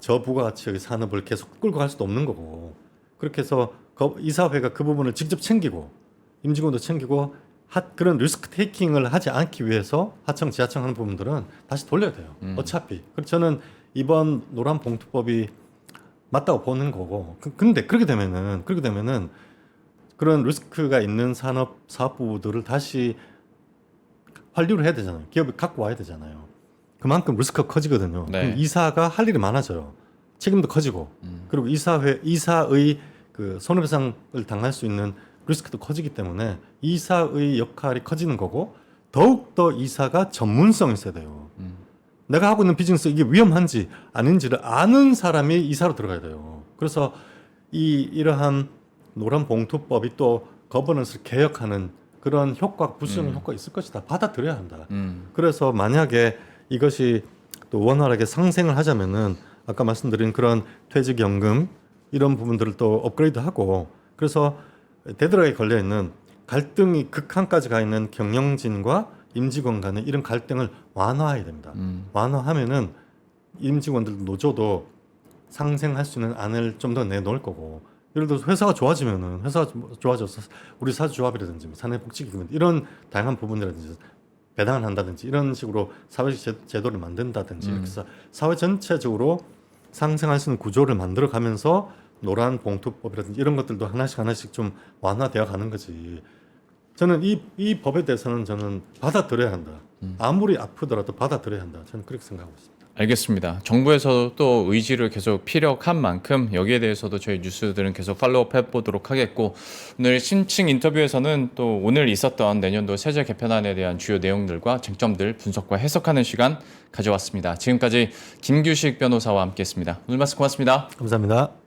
저부가가치의 산업을 계속 끌고 갈 수도 없는 거고 그렇게 해서 이사회가 그 부분을 직접 챙기고 임직원도 챙기고 그런 리스크 테이킹을 하지 않기 위해서 지하청 하는 부분들은 다시 돌려야 돼요. 어차피. 그래서 저는 이번 노란봉투법이 맞다고 보는 거고 근데 그렇게 되면은 그런 리스크가 있는 사업부들을 다시 환류를 해야 되잖아요. 기업이 갖고 와야 되잖아요. 그만큼 리스크가 커지거든요. 네. 그럼 이사가 할 일이 많아져요. 책임도 커지고 그리고 이사의 그 손해배상을 당할 수 있는 리스크도 커지기 때문에 이사의 역할이 커지는 거고 더욱더 이사가 전문성이 있어야 돼요. 내가 하고 있는 비즈니스 이게 위험한지 아닌지를 아는 사람이 이사로 들어가야 돼요. 그래서 이러한 노란봉투법이 또 거버넌스를 개혁하는 그런 부수적인 효과가 있을 것이다. 받아들여야 한다. 그래서 만약에 이것이 또 원활하게 상생을 하자면은 아까 말씀드린 그런 퇴직연금 이런 부분들을 또 업그레이드하고 그래서 데드락에 걸려 있는 갈등이 극한까지 가 있는 경영진과 임직원 간의 이런 갈등을 완화해야 됩니다. 완화하면은 임직원들 노조도 상생할 수 있는 안을 좀 더 내놓을 거고 예를 들어서 회사가 좋아져서 우리 사주조합이라든지 사내복지기금 이런 다양한 부분이라든지 배당을 한다든지 이런 식으로 사회적 제도를 만든다든지 이렇게 해서 사회 전체적으로 상생할 수 있는 구조를 만들어 가면서 노란봉투법이라든지 이런 것들도 하나씩 좀 완화되어 가는 거지. 저는 이 법에 대해서는 저는 받아들여야 한다. 아무리 아프더라도 받아들여야 한다. 저는 그렇게 생각하고 있습니다. 알겠습니다. 정부에서도 또 의지를 계속 피력한 만큼 여기에 대해서도 저희 뉴스들은 계속 팔로우업 해보도록 하겠고 오늘 심층 인터뷰에서는 또 오늘 있었던 내년도 세제 개편안에 대한 주요 내용들과 쟁점들 분석과 해석하는 시간 가져왔습니다. 지금까지 김규식 변호사와 함께했습니다. 오늘 말씀 고맙습니다. 감사합니다.